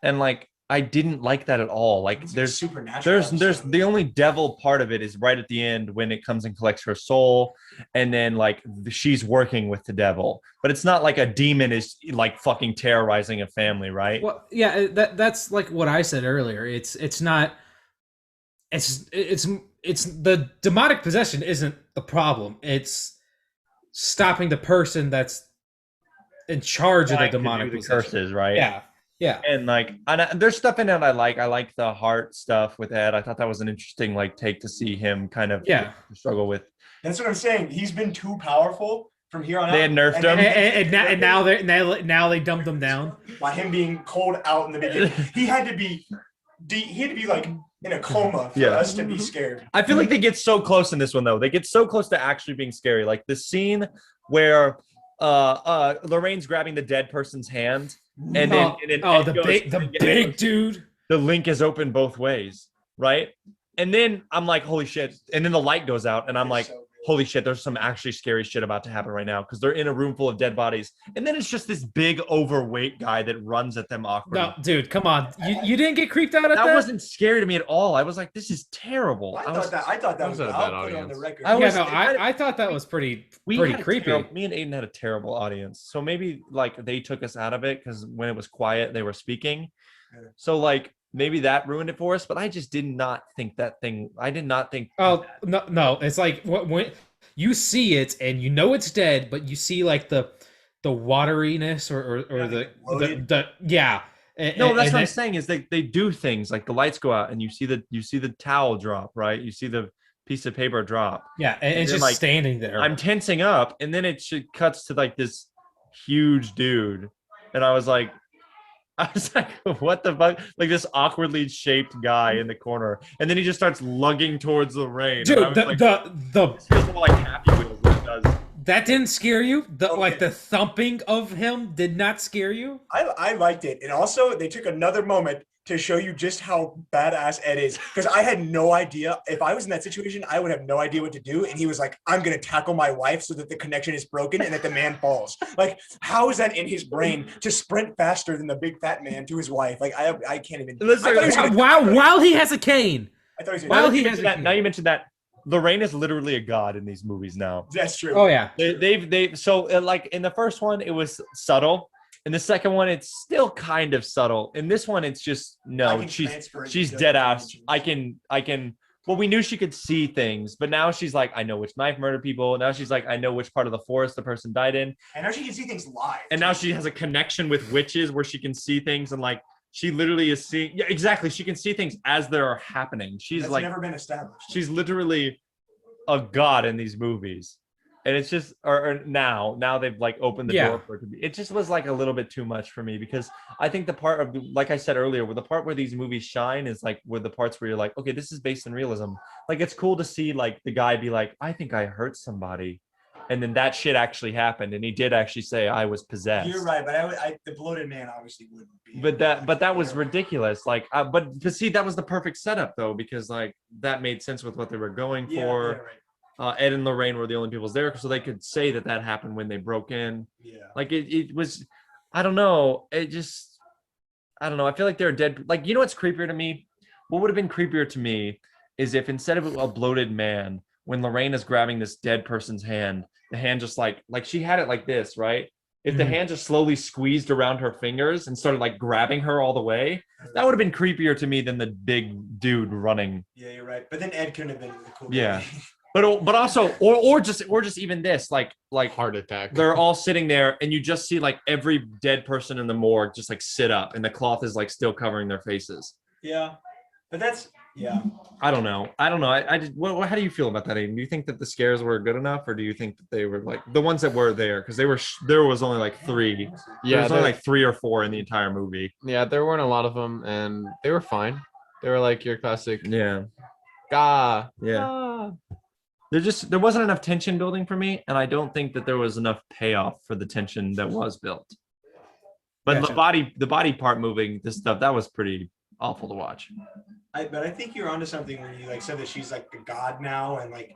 And like, I didn't like that at all. Like, there's supernatural. There's the only devil part of it is right at the end when it comes and collects her soul, and then like she's working with the devil. But it's not like a demon is like fucking terrorizing a family, right? Well, yeah, that's like what I said earlier. It's not. It's the demonic possession isn't the problem. It's stopping the person that's in charge of the demonic possession. Curses, right? Yeah. And like, there's stuff in it I like. I like the heart stuff with Ed. I thought that was an interesting like take to see him kind of struggle with. That's what I'm saying. He's been too powerful from here on out. They had nerfed him, and now they dumped him down by him being cold out in the beginning. He had to be like in a coma for us to be scared. I feel like they get so close in this one though. They get so close to actually being scary. Like the scene where Lorraine's grabbing the dead person's hand, and then the big dude. The link is open both ways, right? And then I'm like, holy shit. And then the light goes out and I'm It's like, so good. holy shit, there's some actually scary shit about to happen right now because they're in a room full of dead bodies. And then it's just this big overweight guy that runs at them awkwardly. No, dude, come on. You didn't get creeped out at that? That wasn't scary to me at all. I was like, this is terrible. I thought that was was a I'll bad put it on the audience. record. I Yeah, was- no, I thought that was pretty had a creepy. me and Aiden had a terrible audience. So maybe like they took us out of it because when it was quiet, they were speaking. Yeah. So like maybe that ruined it for us, but I just did not think I did not think. Oh no, it's like when you see it and you know it's dead, but you see like the wateriness or Yeah, the bloated. yeah. No, that's and what I'm saying is they do things like the lights go out and you see the towel drop, right? You see the piece of paper drop. Yeah, and it's then, just like, standing there. I'm tensing up, and then it cuts to like this huge dude, and I was like, what the fuck? Like this awkwardly shaped guy in the corner, and then he just starts lugging towards the rain. Dude, and I was like, the this feels more like Happy Wheels than it does. that didn't scare you. Okay. Like the thumping of him did not scare you. I liked it. And also they took another moment to show you just how badass Ed is. Because I had no idea. If I was in that situation, I would have no idea what to do. And he was like, I'm gonna tackle my wife so that the connection is broken and that the man falls. Like, how is that in his brain to sprint faster than the big fat man to his wife? Like I can't even Listen, I thought he was gonna- While he has a cane. I thought he was While gonna- he Now has that, now you mentioned that Lorraine is literally a god in these movies now. That's true. Oh yeah. They've so like in the first one it was subtle. In the second one it's still kind of subtle. In this one it's just I no, can transfer it she's to dead other ass. dimensions. I can well, we knew she could see things, but now she's like, I know which knife murdered people. Now she's like, I know which part of the forest the person died in. And now she can see things live. And now she has a connection with witches where she can see things and like she literally is seeing, yeah, exactly. She can see things as they're happening. She's That's like, never been established. she's literally a god in these movies. And it's just, or now they've like opened the door for it to be. It just was like a little bit too much for me because I think the part of, like I said earlier, where the part where these movies shine is like where the parts where you're like, okay, this is based in realism. Like it's cool to see like the guy be like, I think I hurt somebody, and then that shit actually happened, and he did actually say I was possessed. You're right, but the bloated man obviously wouldn't be. But that was ridiculous. Like, but see, that was the perfect setup though, because like that made sense with what they were going Yeah, for. yeah, right. Ed and Lorraine were the only people there, so they could say that happened when they broke in. Yeah. Like it was, I don't know. It just, I don't know. I feel like they're dead. Like, you know what's creepier to me? What would have been creepier to me is if instead of a bloated man, when Lorraine is grabbing this dead person's hand, the hand just like she had it like this, right? If the hand just slowly squeezed around her fingers and started like grabbing her all the way, that would have been creepier to me than the big dude running. Yeah, you're right. But then Ed couldn't have been the cool Yeah. guy. But also or just even this like Heart attack. they're all sitting there and you just see like every dead person in the morgue just like sit up and the cloth is like still covering their faces. Yeah. But that's I don't know. I just how do you feel about that, Aiden? Do you think that the scares were good enough, or do you think that they were like the ones that were there, because there was only like 3. There Yeah, was only like 3 or 4 in the entire movie. yeah, there weren't a lot of them, and they were fine. They were like your classic. Yeah. Gah. Yeah. Ah. There wasn't enough tension building for me, and I don't think that there was enough payoff for the tension that was built. But Gotcha. the body part moving, this stuff, that was pretty awful to watch. but I think you're onto something when you like said that she's like a god now, and like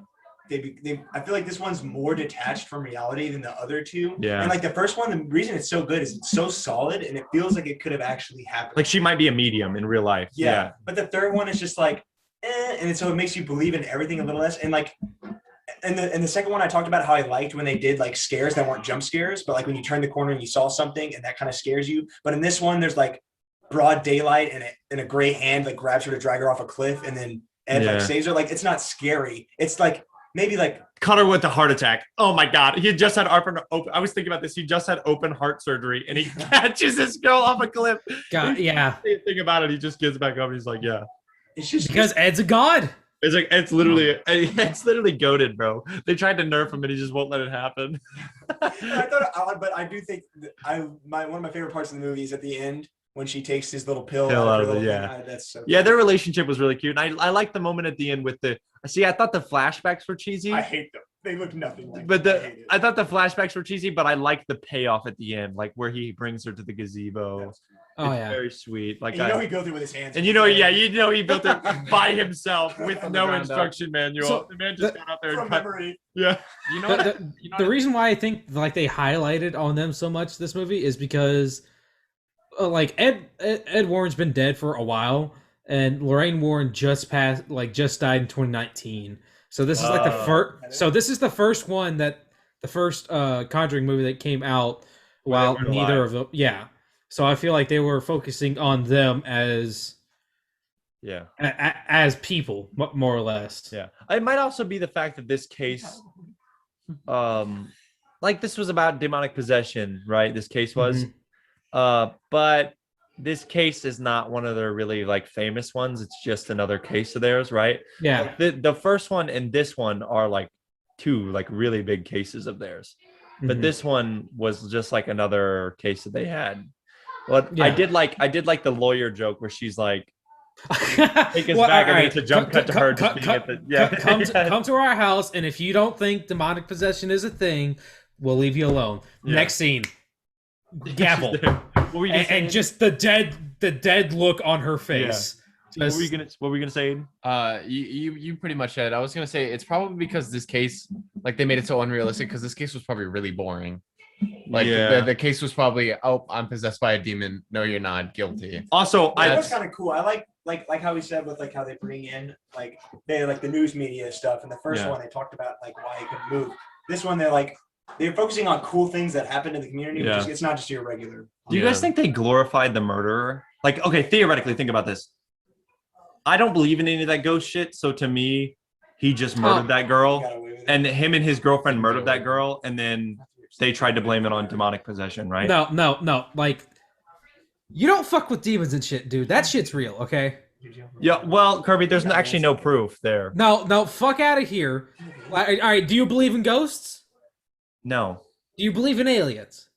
they I feel like this one's more detached from reality than the other two. Yeah. And like the first one, the reason it's so good is it's so solid and it feels like it could have actually happened. Like she might be a medium in real life. Yeah. But the third one is just like, and so it makes you believe in everything a little less. And like, and the second one I talked about how I liked when they did like scares that weren't jump scares, but like when you turn the corner and you saw something and that kind of scares you. But in this one, there's like broad daylight and a gray hand like grabs her to drag her off a cliff, and then Ed like saves her. Like it's not scary. It's like maybe like Cutter with the heart attack. Oh my god, he just had open. I was thinking about this. He just had open heart surgery, and he catches this girl off a cliff. God, yeah. Think about it. He just gets back up. And he's like, yeah. it's just Because Ed's a god. It's like it's literally goated, bro. They tried to nerf him, and he just won't let it happen. I thought, but I do think that one of my favorite parts of the movie is at the end when she takes his little pill Out of her it, little yeah. thing. That's so Yeah, their relationship was really cute, and I like the moment at the end with the. See, I thought the flashbacks were cheesy. I hate them. They look nothing like. But them. I hate it. I thought the flashbacks were cheesy, but I liked the payoff at the end, like where he brings her to the gazebo. Oh it's yeah. very sweet. Like And he built it with his hands. and he built it by himself with From the no ground up. instruction manual. So, the man just the- got out there from and cut. memory. Yeah. You know what? The reason why I think like they highlighted on them so much this movie is because like Ed Warren's been dead for a while, and Lorraine Warren just died in 2019. So this is like the Oh. first. So this is the first one that the first Conjuring movie that came out Where they while weren't neither alive. of them. Yeah. So I feel like they were focusing on them as Yeah. as people, more or less. Yeah. It might also be the fact that this case, like this was about demonic possession, right? This case was, but this case is not one of their really like famous ones. It's just another case of theirs, right? Yeah. The first one and this one are like two like really big cases of theirs, but Mhm. this one was just like another case that they had. Well, Yeah. I did like the lawyer joke where she's like, take us Well, back, and then alright, it's a jump cut to her just being at the come to our house, and if you don't think demonic possession is a thing, we'll leave you alone. Yeah. Next scene, gavel, What were you gonna say? and just the dead look on her face. what Just, were we gonna say? Aiden? You pretty much said. I was gonna say it's probably because this case, like they made it so unrealistic, because this case was probably really boring. Like Yeah. the case was probably, oh, I'm possessed by a demon. No, you're not. Guilty. Also, That was kind of cool. I like how he said with like how they bring in like they like the news media stuff. In the first Yeah. one, they talked about like why he couldn't move. This one, they're focusing on cool things that happen in the community. Yeah. It's not just your regular. do you guys think they glorified the murderer? Like, okay, theoretically, think about this. I don't believe in any of that ghost shit. So to me, he just murdered that girl, Got away with it. and him and his girlfriend murdered that girl, and then they tried to blame it on demonic possession, right? no. Like, you don't fuck with demons and shit, dude. That shit's real, okay? Yeah. Well, Kirby, there's actually no proof there. No, fuck out of here. All right, do you believe in ghosts? No. Do you believe in aliens?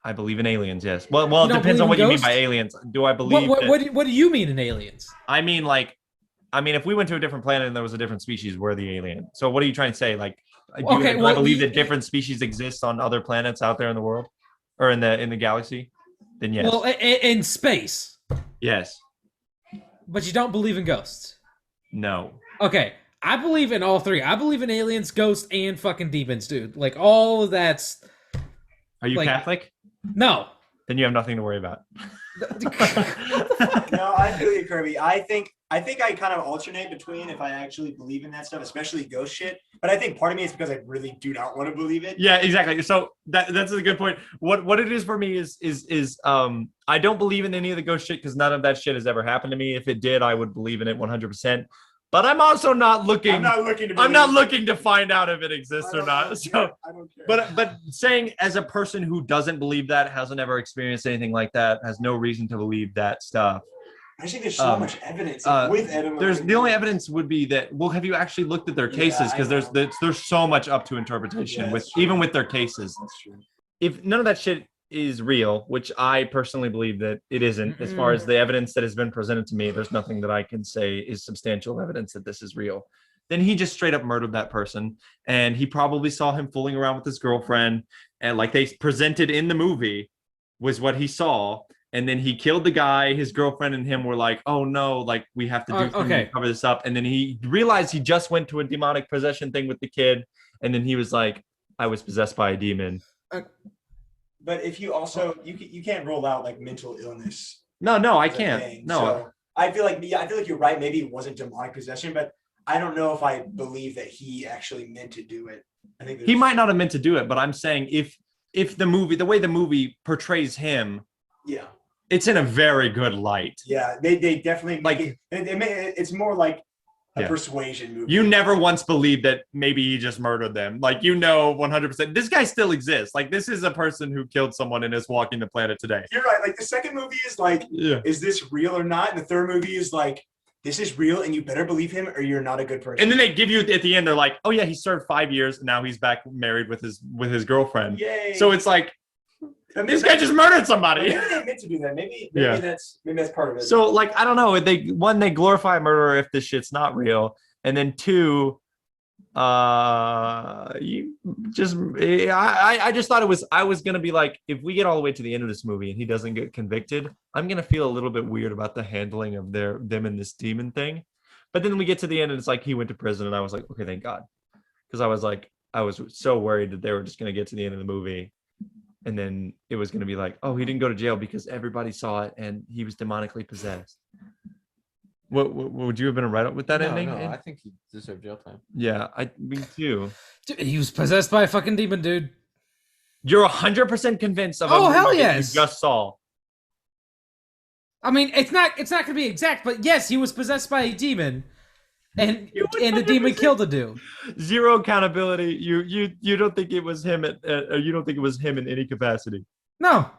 I believe in aliens. Yes. Well, You it don't depends on what believe in you mean by ghosts? aliens. Do I believe? What do you mean in aliens? I mean, if we went to a different planet and there was a different species, we're the alien. So what are you trying to say? Like, do I believe that different species exist on other planets out there in the world, or in the galaxy? Then yes. Well, in space, Yes. but you don't believe in ghosts. No. Okay, I believe in all three. I believe in aliens, ghosts, and fucking demons, dude. Like all of that's Are you Like- Catholic? no. Then you have nothing to worry about. No, I feel you, Kirby. I think I kind of alternate between if I actually believe in that stuff, especially ghost shit. But I think part of me is because I really do not want to believe it. Yeah, exactly. So that's a good point. What it is for me is I don't believe in any of the ghost shit because none of that shit has ever happened to me. If it did, I would believe in it 100%. But I'm also not looking. I'm not looking to. I'm not believe it. looking to find out if it exists I or don't not. So, care. I don't care. but saying as a person who doesn't believe that, hasn't ever experienced anything like that, has no reason to believe that stuff. I just think there's so much evidence with Ed. There's the only evidence would be that. Well, have you actually looked at their cases? Because there's so much up to interpretation with even with their cases. That's true. If none of that shit is real, which I personally believe that it isn't, as far as the evidence that has been presented to me, there's nothing that I can say is substantial evidence that this is real. Then he just straight up murdered that person, and he probably saw him fooling around with his girlfriend, and like they presented in the movie was what he saw. And then he killed the guy. His girlfriend and him were like, "Oh no, like we have to do something to cover this up." And then he realized he just went to a demonic possession thing with the kid, and then he was like, "I was possessed by a demon." But if you also you can't rule out like mental illness. No, I as a can't. thing. No, So I feel like you're right. Maybe it wasn't demonic possession, but I don't know if I believe that he actually meant to do it. I think he might not have meant to do it, but I'm saying if the way the movie portrays him, Yeah. it's in a very good light. Yeah, they definitely Like- it's more like a Yeah. persuasion movie. You never once believed that maybe he just murdered them. Like, 100%. This guy still exists. Like, this is a person who killed someone and is walking the planet today. You're right. Like the second movie is like, Yeah. is this real or not? And the third movie is like, this is real and you better believe him or you're not a good person. And then they give you at the end, they're like, "Oh yeah, he served 5 years and now he's back married with his girlfriend." Yay. So it's like, And this guy just murdered maybe somebody. they meant to do that. Maybe Yeah. that's part of it. So like, I don't know. They glorify a murderer if this shit's not real, and then two, You just I just thought I was gonna be like, if we get all the way to the end of this movie and he doesn't get convicted, I'm gonna feel a little bit weird about the handling of them and this demon thing. But then we get to the end and it's like he went to prison, and I was like, okay, thank God, because I was so worried that they were just gonna get to the end of the movie, and then it was gonna be like, oh, he didn't go to jail because everybody saw it and he was demonically possessed. What would you have been right up with that ending? No, I think he deserved jail time. Yeah, me too. Dude, he was possessed by a fucking demon, dude. You're 100% convinced of Oh, a hell movie that yes. you just saw. I mean, it's not gonna be exact, but yes, he was possessed by a demon, and the demon killed a dude. Zero accountability. You don't think it was him you don't think it was him in any capacity. No,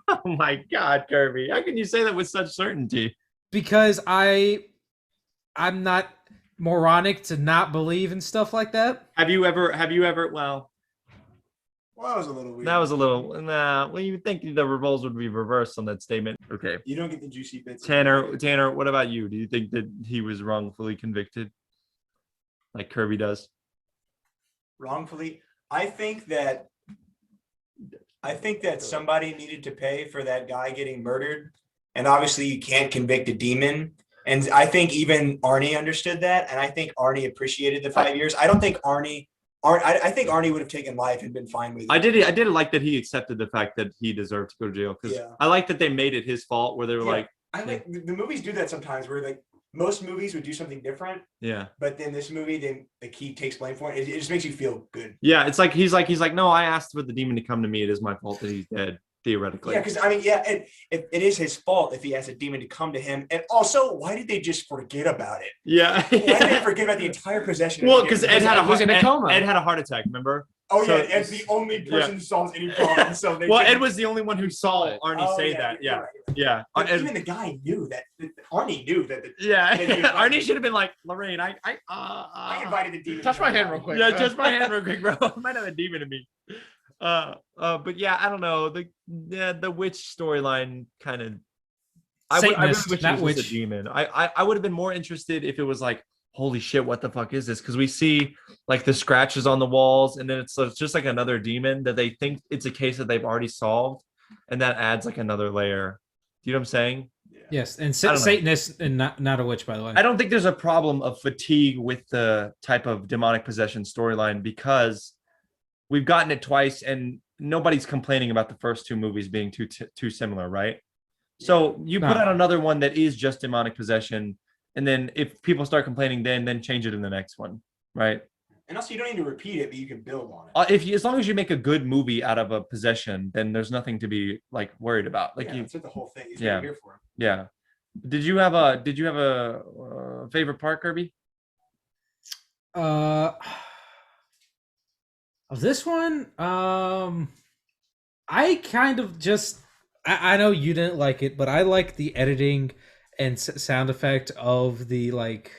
Oh my God, Kirby! How can you say that with such certainty? because I'm not moronic to not believe in stuff like that. Have you ever? Well, Well, that was a little weird. that was a little. Nah. Well, you would think the roles would be reversed on that statement. Okay. You don't get the juicy bits. Tanner, what about you? Do you think that he was wrongfully convicted, like Kirby does? Wrongfully. I think that somebody needed to pay for that guy getting murdered, and obviously you can't convict a demon. And I think even Arnie understood that, and I think Arnie appreciated the 5 years. I don't think I think Arnie would have taken life and been fine with it. I did like that he accepted the fact that he deserved to go to jail, because Yeah. I like that they made it his fault, where they were like, I like the movies do that sometimes, where like most movies would do something different, yeah. but then this movie, then he takes blame for it. It just makes you feel good. Yeah, it's like he's like, no, I asked for the demon to come to me. It is my fault that he's dead, theoretically. Yeah, because I mean, it is his fault if he asked a demon to come to him. And also, why did they just forget about it? Yeah. Why did they forget about the entire possession? Well, because Ed had was in a coma. Ed had a heart attack. Remember? Oh So- yeah, Ed's the only person who solves any problem. So they Well, couldn't- Ed was the only one who saw Arnie Oh, say that. you're Yeah, right, you're right. yeah. But Ed- even the guy knew that. Arnie knew that. yeah. Ed was like- Arnie should have been like, Lorraine, I invited the demon. Touch to my my hand real party. quick. Yeah, touch my hand real quick, bro. I might have a demon in me. But yeah, I don't know. The witch storyline kind of. I really Satanist, wish it not was just witch. a demon. I would have been more interested if it was like, holy shit, what the fuck is this? Because we see like the scratches on the walls, and then it's just like another demon that they think it's a case that they've already solved, and that adds like another layer. Do you know what I'm saying? Yes, and I don't know. Satanist and not a witch, by the way. I don't think there's a problem of fatigue with the type of demonic possession storyline, because we've gotten it twice and nobody's complaining about the first two movies being too similar, right? So you put No. out another one that is just demonic possession, and then if people start complaining, then change it in the next one, right? And also, you don't need to repeat it, but you can build on it. As long as you make a good movie out of a possession, then there's nothing to be like worried about. Like Yeah, you, that's what the whole thing is. Yeah. Yeah, here for. yeah. Did you have a favorite part, Kirby? Of this one, I kind of just I know you didn't like it, but I like the editing and sound effect of the like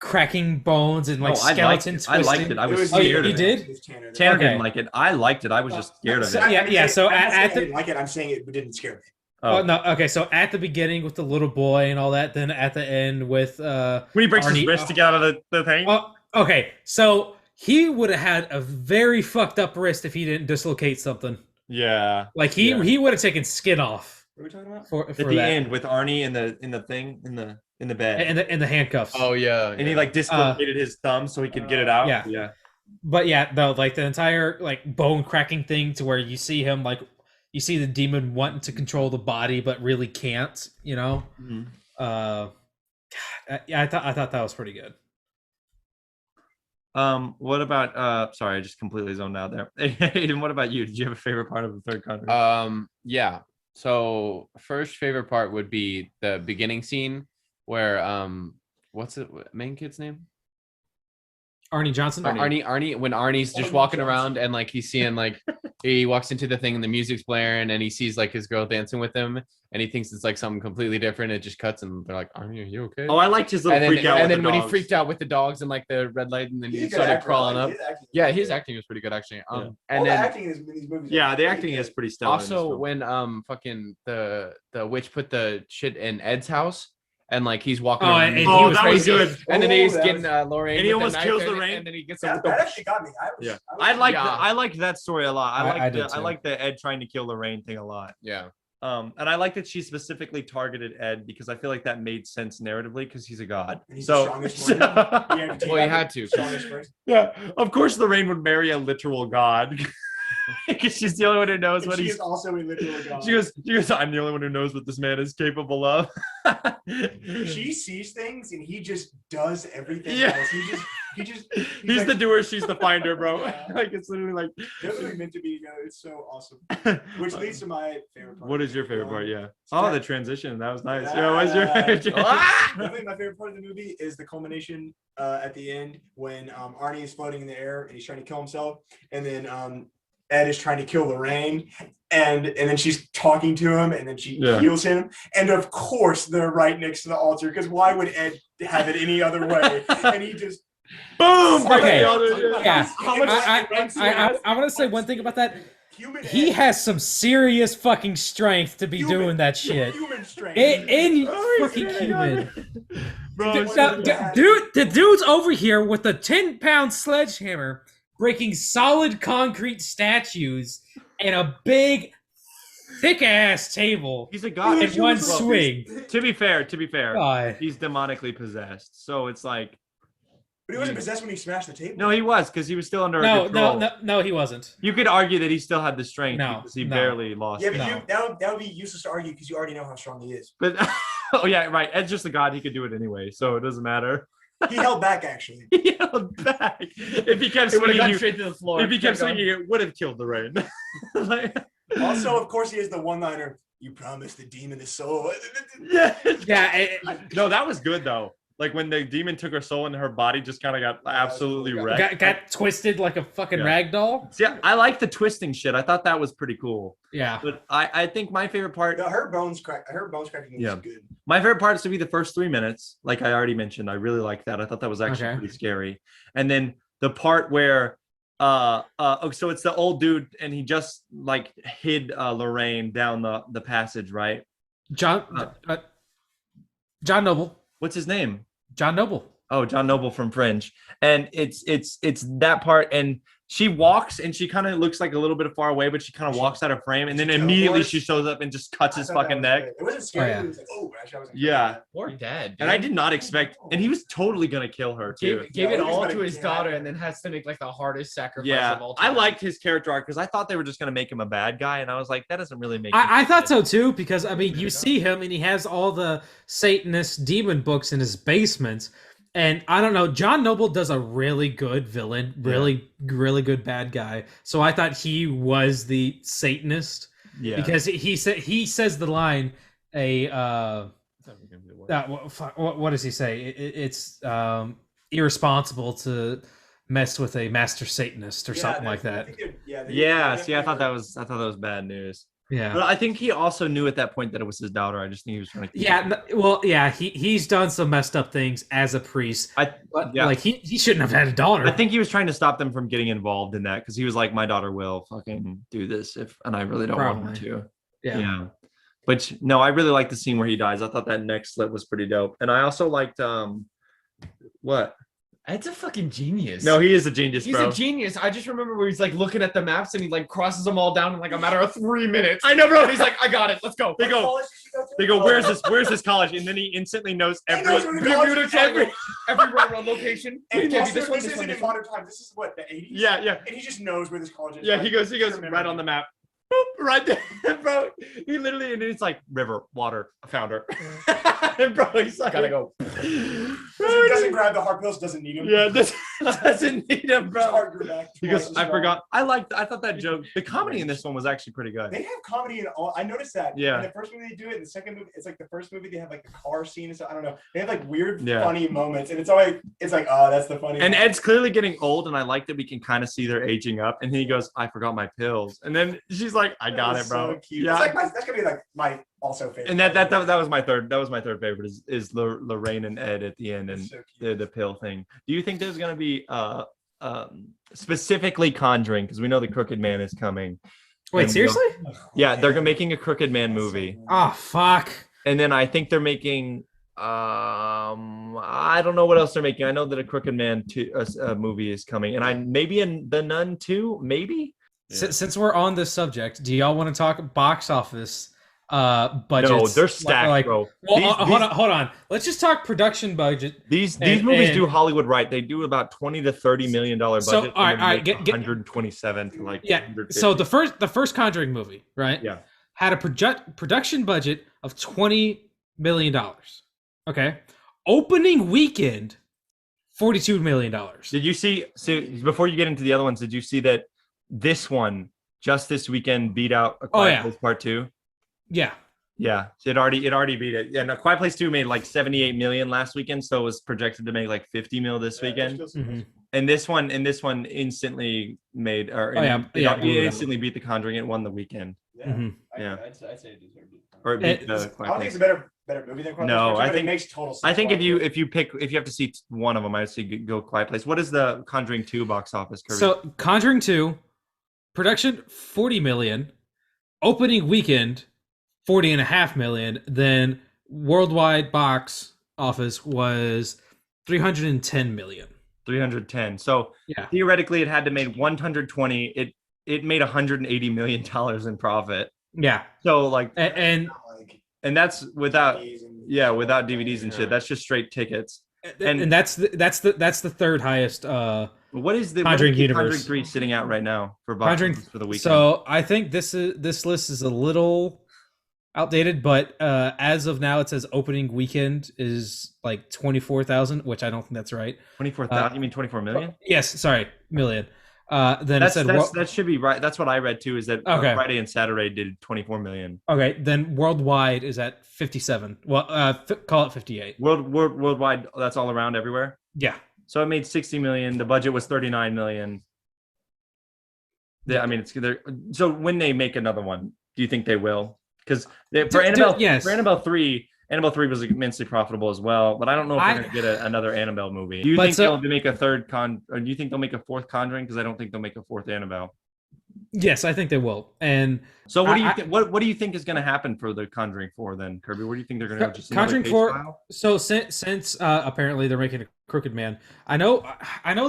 cracking bones and like Oh, I liked skeleton it. I liked twisting. it. I was was scared you of it. did? It was Tanner. Tanner Okay. didn't like it. I liked it. I was just scared of So- it. yeah, so I'm not saying at I the- didn't like it. I'm saying it didn't scare me. Oh no, okay, so at the beginning with the little boy and all that, then at the end with When he breaks his Arnie- wrist to get out of the thing. oh, okay, so he would have had a very fucked up wrist if he didn't dislocate something. Yeah. Like he Yeah. would have taken skin off What are we talking about? for At the that. end with Arnie in the thing in the bed. and the handcuffs. Oh yeah. And he like dislocated his thumb so he could get it out. yeah. Yeah. But yeah, though, like the entire like bone cracking thing to where you see him like you see the demon wanting to control the body but really can't, you know. Mhm. God, yeah, I thought that was pretty good. What about sorry, I just completely zoned out there. Aiden, what about you? Did you have a favorite part of the third Conjuring? Yeah. So first favorite part would be the beginning scene where what's the main kid's name? Arnie Johnson. Arnie, when Arnie's just Arnie walking Johnson. around and like he's seeing like he walks into the thing and the music's blaring and he sees like his girl dancing with him and he thinks it's like something completely different. It just cuts and they're like, Arnie, are you okay? Oh, I liked his little and then, freak out. and with then the when he dogs. freaked out with the dogs and like the red light and then He's he a good started actor. crawling up. His acting- Yeah, his acting was pretty good actually. Yeah. All And the then acting in these movies. are Yeah, the really acting good. is pretty stellar. in this also film. when fucking the witch put the shit in Ed's house and like he's walking Oh, around. and he Oh, was that was crazy. good. And then Oh, he's that getting was- Lorraine. And he with the almost knife, kills and Lorraine. and then he gets him with That the. actually got me. Yeah, I I was- liked that story a lot. I did I too. liked the Ed trying to kill Lorraine thing a lot. Yeah. And I like that she specifically targeted Ed because I feel like that made sense narratively because he's a god. And he's the strongest one. Yeah, Well, he had to. Strongest first. yeah, of course Lorraine would marry a literal god because she's the only one who knows And what she he's. is also a literal god. She goes. I'm the only one who knows what this man is capable of. She sees things and he just does everything Yeah. else. He's He's like, the doer, she's the finder, bro. Yeah. Like it's literally like. They're really meant to be together. It's so awesome. Which leads to my favorite part. What is your favorite part? Yeah. Oh, Jack- the transition. That was nice. Yeah. What's your favorite? Definitely my favorite part of the movie is the culmination at the end when Arnie is floating in the air and he's trying to kill himself, and then Ed is trying to kill Lorraine, and then she's talking to him, and then she Yeah. heals him, and of course they're right next to the altar because why would Ed have it any other way? And he just Boom! Okay. Yeah. How much I want to say one thing about that. Human He Ed, has some serious fucking strength to be human- doing that shit. Human strength. In Oh, he's fucking getting on human. it. Bro, it's Now, so- dude, the dude's over here with a 10-pound sledgehammer breaking solid concrete statues and a big, thick ass table he's a god. in one Well, swing. To be fair, God. he's demonically possessed. So it's like, But he wasn't possessed when he smashed the table. no, he was because he was still under No, control. no, he wasn't. You could argue that he still had the strength No, because he no. barely lost. Yeah, it. but No. that would be useless to argue because you already know how strong he is. But oh yeah, right. Ed's just a god. He could do it anyway, so it doesn't matter. He held back actually. He held back. If he kept It would have swinging, gone you, straight to the floor. if he kept Kept going. swinging, it would have killed the rain. Like, Also, of course, he has the one-liner. You promised the demon his soul. yeah, Yeah, no, that was good though. Like when the demon took her soul and her body just kind of got absolutely wrecked. got twisted like a fucking Yeah. rag doll. See, I like the twisting shit. I thought that was pretty cool. Yeah. But I think my favorite part, Her bones cracking was Yeah. good. my favorite part is to be the first 3 minutes. Like I already mentioned, I really like that. I thought that was actually Okay. pretty scary. And then the part where, so it's the old dude and he just like hid Lorraine down the passage, right? John Noble. What's his name? John Noble. Oh, John Noble from Fringe. And it's that part, and she walks and she kind of looks like a little bit far away, but she kind of walks out of frame, and then She immediately teleports. she shows up and just cuts I his thought that fucking was neck. good. It wasn't scary. Oh, yeah. It was like, oh, actually, I was like, Yeah. Poor dad. And I dude. did not expect, and he was totally gonna kill her too. Gave Yeah, it he was all about to to his get daughter, out. and then has to make like the hardest sacrifice Yeah, of all I time. liked his character arc because I thought they were just gonna make him a bad guy, and I was like, that doesn't really make. I thought sense. so too, because I mean, you see him and he has all the Satanist demon books in his basement. And I don't know, John Noble does a really good villain, really good bad guy. So I thought he was the Satanist Yeah, because he says the line, what does he say? It's irresponsible to mess with a master Satanist or something like that. yeah. See, I thought that was bad news. Yeah. But I think he also knew at that point that it was his daughter. I just think he was trying to. Keep her. Well, yeah, he's done some messed up things as a priest, but yeah. like he shouldn't have had a daughter. I think he was trying to stop them from getting involved in that because he was like, my daughter will fucking do this and I really don't want her Probably. to. yeah. But no, I really liked the scene where he dies. I thought that neck slit was pretty dope. And I also liked what? Ed's a fucking genius. No, he is a genius, He's bro. a genius. I just remember where he's like looking at the maps and he like crosses them all down in like a matter of 3 minutes. I know, bro. And he's like, I got it. Let's go. They go, where's this college? And then he instantly knows He every knows where the college is. every Every railroad location. And Maybe also, this one, this this one, isn't in this one. modern times. This is what, the 80s? yeah. And he just knows where this college is. Yeah, Like, he goes remember right on it. the map. Boop, right there, bro. He literally, and it's like river, water, found her. And bro, he's like, Gotta go. Doesn't grab the heart pills, doesn't need him. Yeah, this doesn't need him, His bro. heart grew back Because twice as I strong. forgot. I thought that joke. The comedy in this one was actually pretty good. They have comedy in all. I noticed that. Yeah. In the first movie they do it. In the second movie, it's like the first movie they have like the car scene and stuff. I don't know. They have like weird, Yeah. funny moments, and it's always oh, that's the funny. And one. Ed's clearly getting old, and I like that we can kind of see they're aging up. And he goes, "I forgot my pills," and then she's like, "I That got was it, bro." So cute. Yeah. It's like that's gonna be like my also favorite. And that was my third. That was my third favorite is Lorraine and Ed at the end and It's so cute. the pill thing. Do you think there's gonna be specifically Conjuring because we know the Crooked Man is coming? Wait, And, seriously? Yeah, they're making a Crooked Man movie, Oh fuck. and then I think they're making I don't know what else they're making. I know that a Crooked Man movie is coming, and I maybe in The Nun 2, maybe. Yeah. Since we're on this subject, do y'all want to talk box office budgets? No, they're stacked, bro. Well, hold on. Let's just talk production budget. These movies do Hollywood right. They do about $20 to $30 million budget. So all right, get 127 to like 150. So the first Conjuring movie, right? Yeah, had a production budget of $20 million. Okay, opening weekend, $42 million. Did you see? So before you get into the other ones, did you see that this one just this weekend beat out A Quiet Place Part 2? Yeah. Yeah, it already beat it. And A Quiet Place 2 made like 78 million last weekend, so it was projected to make like 50 mil this weekend. Mm-hmm. And this one instantly made it instantly beat The Conjuring. It won the weekend. Yeah, I'd say it deserved it. Or it beat I don't think it's a better movie than Quiet Place. No, I think it makes total sense. I think if you have to see one of them, I'd say go Quiet Place. What is the Conjuring 2 box office, Kirby? So Conjuring 2, production 40 million, opening weekend 40.5 million. Then worldwide box office was 310 million. 310. So yeah, theoretically, it had to make 120. It made $180 million in profit. Yeah. So like and that's without without DVDs and shit. That's just straight tickets. And that's the third highest. What is the Conjuring universe? Conjuring 3 sitting out right now for box office for the weekend? So I think this list is a little outdated, but as of now, it says opening weekend is like 24,000, which I don't think that's right. 24,000? You mean 24 million? Yes, sorry, million. Then that should be right. That's what I read too. Is that Friday and Saturday did 24 million? Okay, then worldwide is at 57. Well, call it 58. Worldwide, that's all around everywhere. Yeah. So it made 60 million. The budget was 39 million. I mean, it's there. So when they make another one, do you think they will? Because for Annabelle 3. Annabelle 3 was immensely profitable as well, but I don't know if we're going to get another Annabelle movie. Do you think they'll make a third or do you think they'll make a fourth Conjuring? Because I don't think they'll make a fourth Annabelle. Yes, I think they will. And so, what do you think is going to happen for the Conjuring 4 then, Kirby? Where do you think they're going to go? Just Conjuring 4. So since apparently they're making a Crooked Man, I know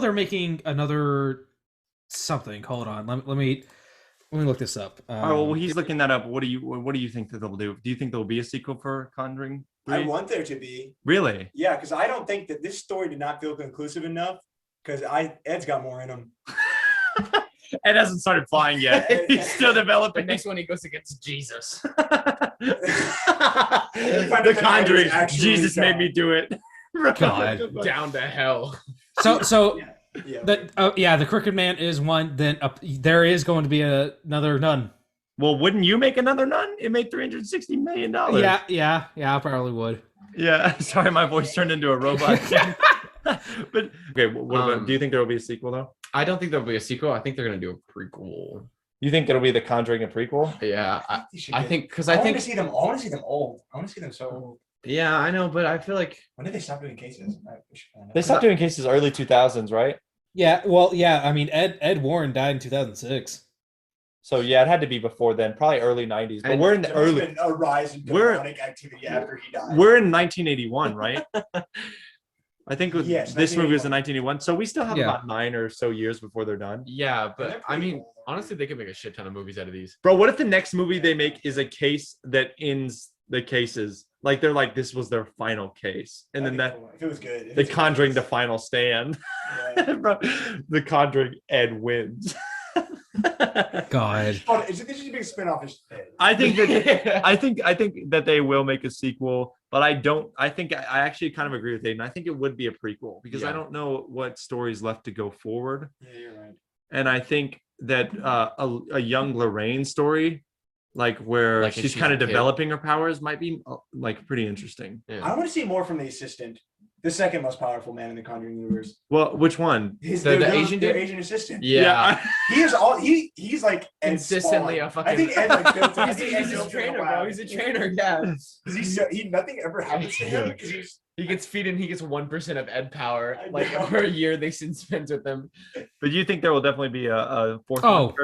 they're making another something. Hold on, let me look this up. Well, he's looking that up. What do you think that they'll do? Do you think there'll be a sequel for Conjuring 3? I want there to be. Really? Yeah, because I don't think that this story did not feel conclusive enough. Because Ed's got more in him. Ed hasn't started flying yet. He's still developing. The next one he goes against Jesus. The Conjuring. Jesus made me do it. God, down to hell. So. The Crooked Man is one. Then there is going to be another Nun. Well, wouldn't you make another Nun? It made $360 million. Yeah, I probably would. Yeah, sorry, my voice turned into a robot. But okay, what about, do you think there will be a sequel though? I don't think there'll be a sequel. I think they're gonna do a prequel. You think it'll be The Conjuring a prequel? Yeah, I think because I want to see them. I want to see them old. I want to see them so old. Yeah, I know, but I feel like when did they stop doing cases? They stopped doing cases early 2000s, right? Yeah, well, yeah. I mean, Ed Warren died in 2006. So yeah, it had to be before then, probably early 90s. But we're in the early. A rise in demonic activity after he died. We're in 1981, right? I think this movie was in 1981, so we still have about 9 or so years before they're done. Yeah, but I mean, honestly, they could make a shit ton of movies out of these. Bro, what if the next movie they make is a case that ends the cases? Like they're like, this was their final case, and then if it was good, The Conjuring, the final stand. Yeah. Bro, The Conjuring, Ed wins. God, this is a big spinoff. I think that they will make a sequel, but I actually kind of agree with Aiden. I think it would be a prequel because I don't know what stories left to go forward. Yeah, you're right. And I think that a young Lorraine story, like where she's kind of developing her powers, might be like pretty interesting. Yeah. I want to see more from the assistant. The second most powerful man in the Conjuring universe. Well, which one? The Asian dude? Asian assistant. Yeah. He's like consistently a fucking. I think Ed like built him. He's a trainer, bro. He's a trainer. Yeah. Nothing ever happens to him because he gets feed and he gets 1% of Ed power. Like for a year they spends with them. But you think there will definitely be a fourth? Oh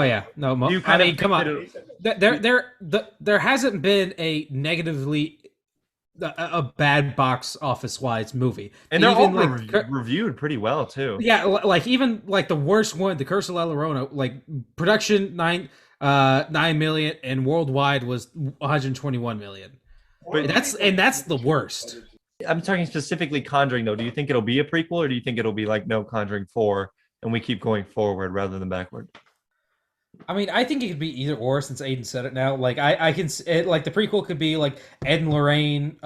yeah. No. I mean, come on. There hasn't been a negatively a bad box office wise movie. And they're all like reviewed pretty well too. yeah, like even like the worst one, The Curse of La Llorona, like production 9 million and worldwide was 121 million. But That's the worst. I'm talking specifically Conjuring though. Do you think it'll be a prequel, or do you think it'll be like no Conjuring 4 and we keep going forward rather than backward? I mean, I think it could be either or since Aiden said it now. Like I can like the prequel could be like Ed and Lorraine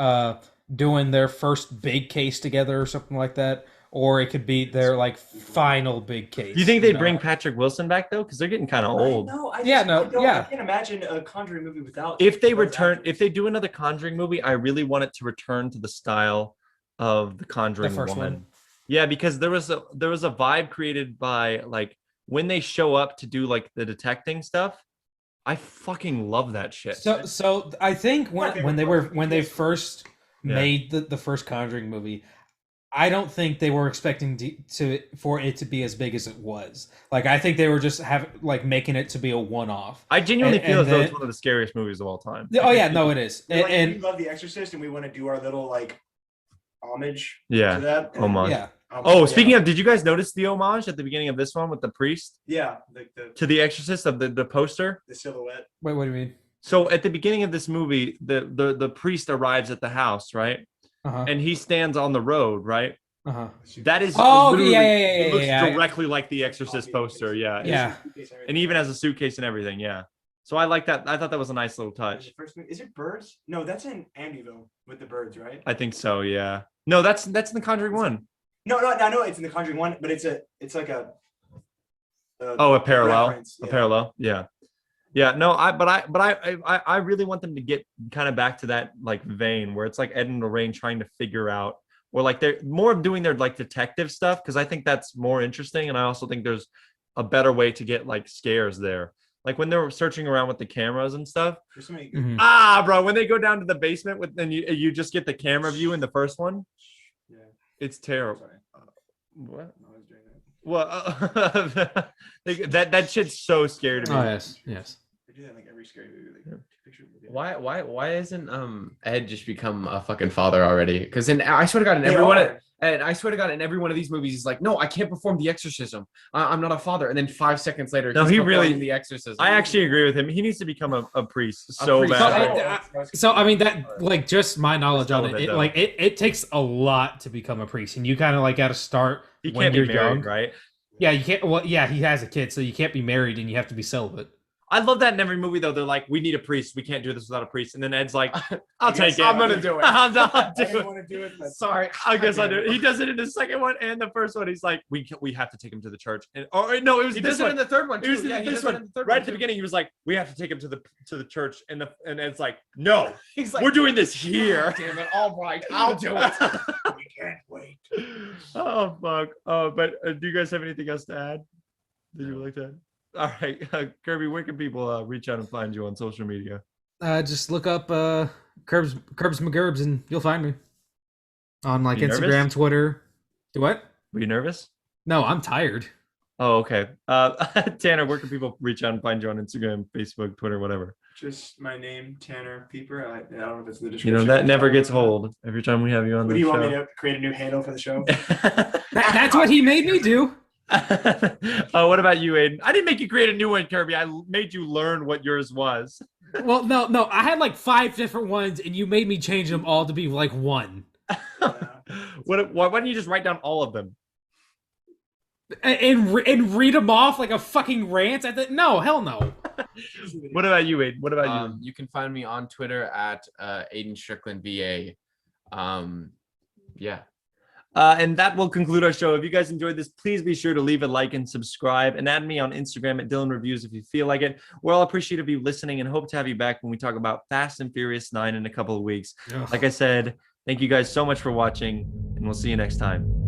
doing their first big case together or something like that, or it could be their like final big case. Do you think they bring Patrick Wilson back though? Because they're getting kind of old. No, I can't imagine a Conjuring movie without. If they return, if they do another Conjuring movie, I really want it to return to the style of the Conjuring one. Yeah, because there was a vibe created by like when they show up to do like the detecting stuff. I fucking love that shit. So I think when they first made the first Conjuring movie, I don't think they were expecting for it to be as big as it was. Like I think they were just making it to be a one-off. I genuinely feel as though it's one of the scariest movies of all time. Oh yeah, no, it is. And we love The Exorcist, and we want to do our little like homage to that. Homage. Yeah. Speaking of, did you guys notice the homage at the beginning of this one with the priest? Yeah, to The Exorcist of the poster, the silhouette. Wait, what do you mean? So at the beginning of this movie, the priest arrives at the house, right? And he stands on the road, right? That is it looks directly like the Exorcist poster, yeah. And even has a suitcase and everything, yeah. So I like that. I thought that was a nice little touch. Is it birds? No, that's in Amityville with the birds, right? I think so, yeah. No, that's in the Conjuring 1. No, it's in the Conjuring 1, but it's like a parallel. Reference, a parallel, yeah. No, I really want them to get kind of back to that like vein where it's like Ed and Lorraine trying to figure out, or like they're more of doing their like detective stuff, because I think that's more interesting, and I also think there's a better way to get like scares there. Like when they're searching around with the cameras and stuff. Bro, when they go down to the basement and you just get the camera view in the first one. Yeah. It's terrible. What? Well, that shit's so scary to me. Oh yes. They do that in like every scary movie. Why isn't Ed just become a fucking father already? Because I swear to God, in every one of these movies, he's like, no, I can't perform the exorcism. I'm not a father. And then 5 seconds later, no, he's he really the exorcism. I actually agree with him. He needs to become a priest so bad. So I mean that like just my knowledge on it, like it takes a lot to become a priest, and you kind of like got to start when you're young, right? Yeah, you can't. Well, yeah, he has a kid, so you can't be married, and you have to be celibate. I love that in every movie, though. They're like, we need a priest. We can't do this without a priest. And then Ed's like, I'll take it. I'm going to do it. I'm not I didn't want to do it. Sorry. I guess I do it. He does it in the second one and the first one. He's like, we have to take him to the church. And no, it was he this does one. It in the third one. It was this one. Right at the beginning, he was like, we have to take him to the church. And Ed's like, no, he's like, we're doing this here. Damn it. All right. I'll do it. We can't wait. Oh, fuck. But do you guys have anything else to add? Did you like that? All right, Kirby, where can people reach out and find you on social media? Just look up Curbs McGurbs and you'll find me on like Instagram, nervous? Twitter. Do what? Were you nervous? No, I'm tired. Oh, okay. Tanner, where can people reach out and find you on Instagram, Facebook, Twitter, whatever? Just my name, Tanner Pieper. I don't know if it's the description. You know, that never gets old every time we have you on the show. What do you want me to create a new handle for the show? That's what he made me do. Oh, what about you, Aiden? I didn't make you create a new one, Kirby. I made you learn what yours was. Well, no, I had like 5 different ones, and you made me change them all to be like one. Why don't you just write down all of them and read them off like a fucking rant? No, hell no. What about you, Aiden? What about you? You can find me on Twitter at Aiden Strickland VA. Yeah. And that will conclude our show. If you guys enjoyed this, please be sure to leave a like and subscribe, and add me on Instagram at Dylan Reviews if you feel like it. We're all appreciative of you listening and hope to have you back when we talk about Fast and Furious 9 in a couple of weeks. Like I said, thank you guys so much for watching, and we'll see you next time.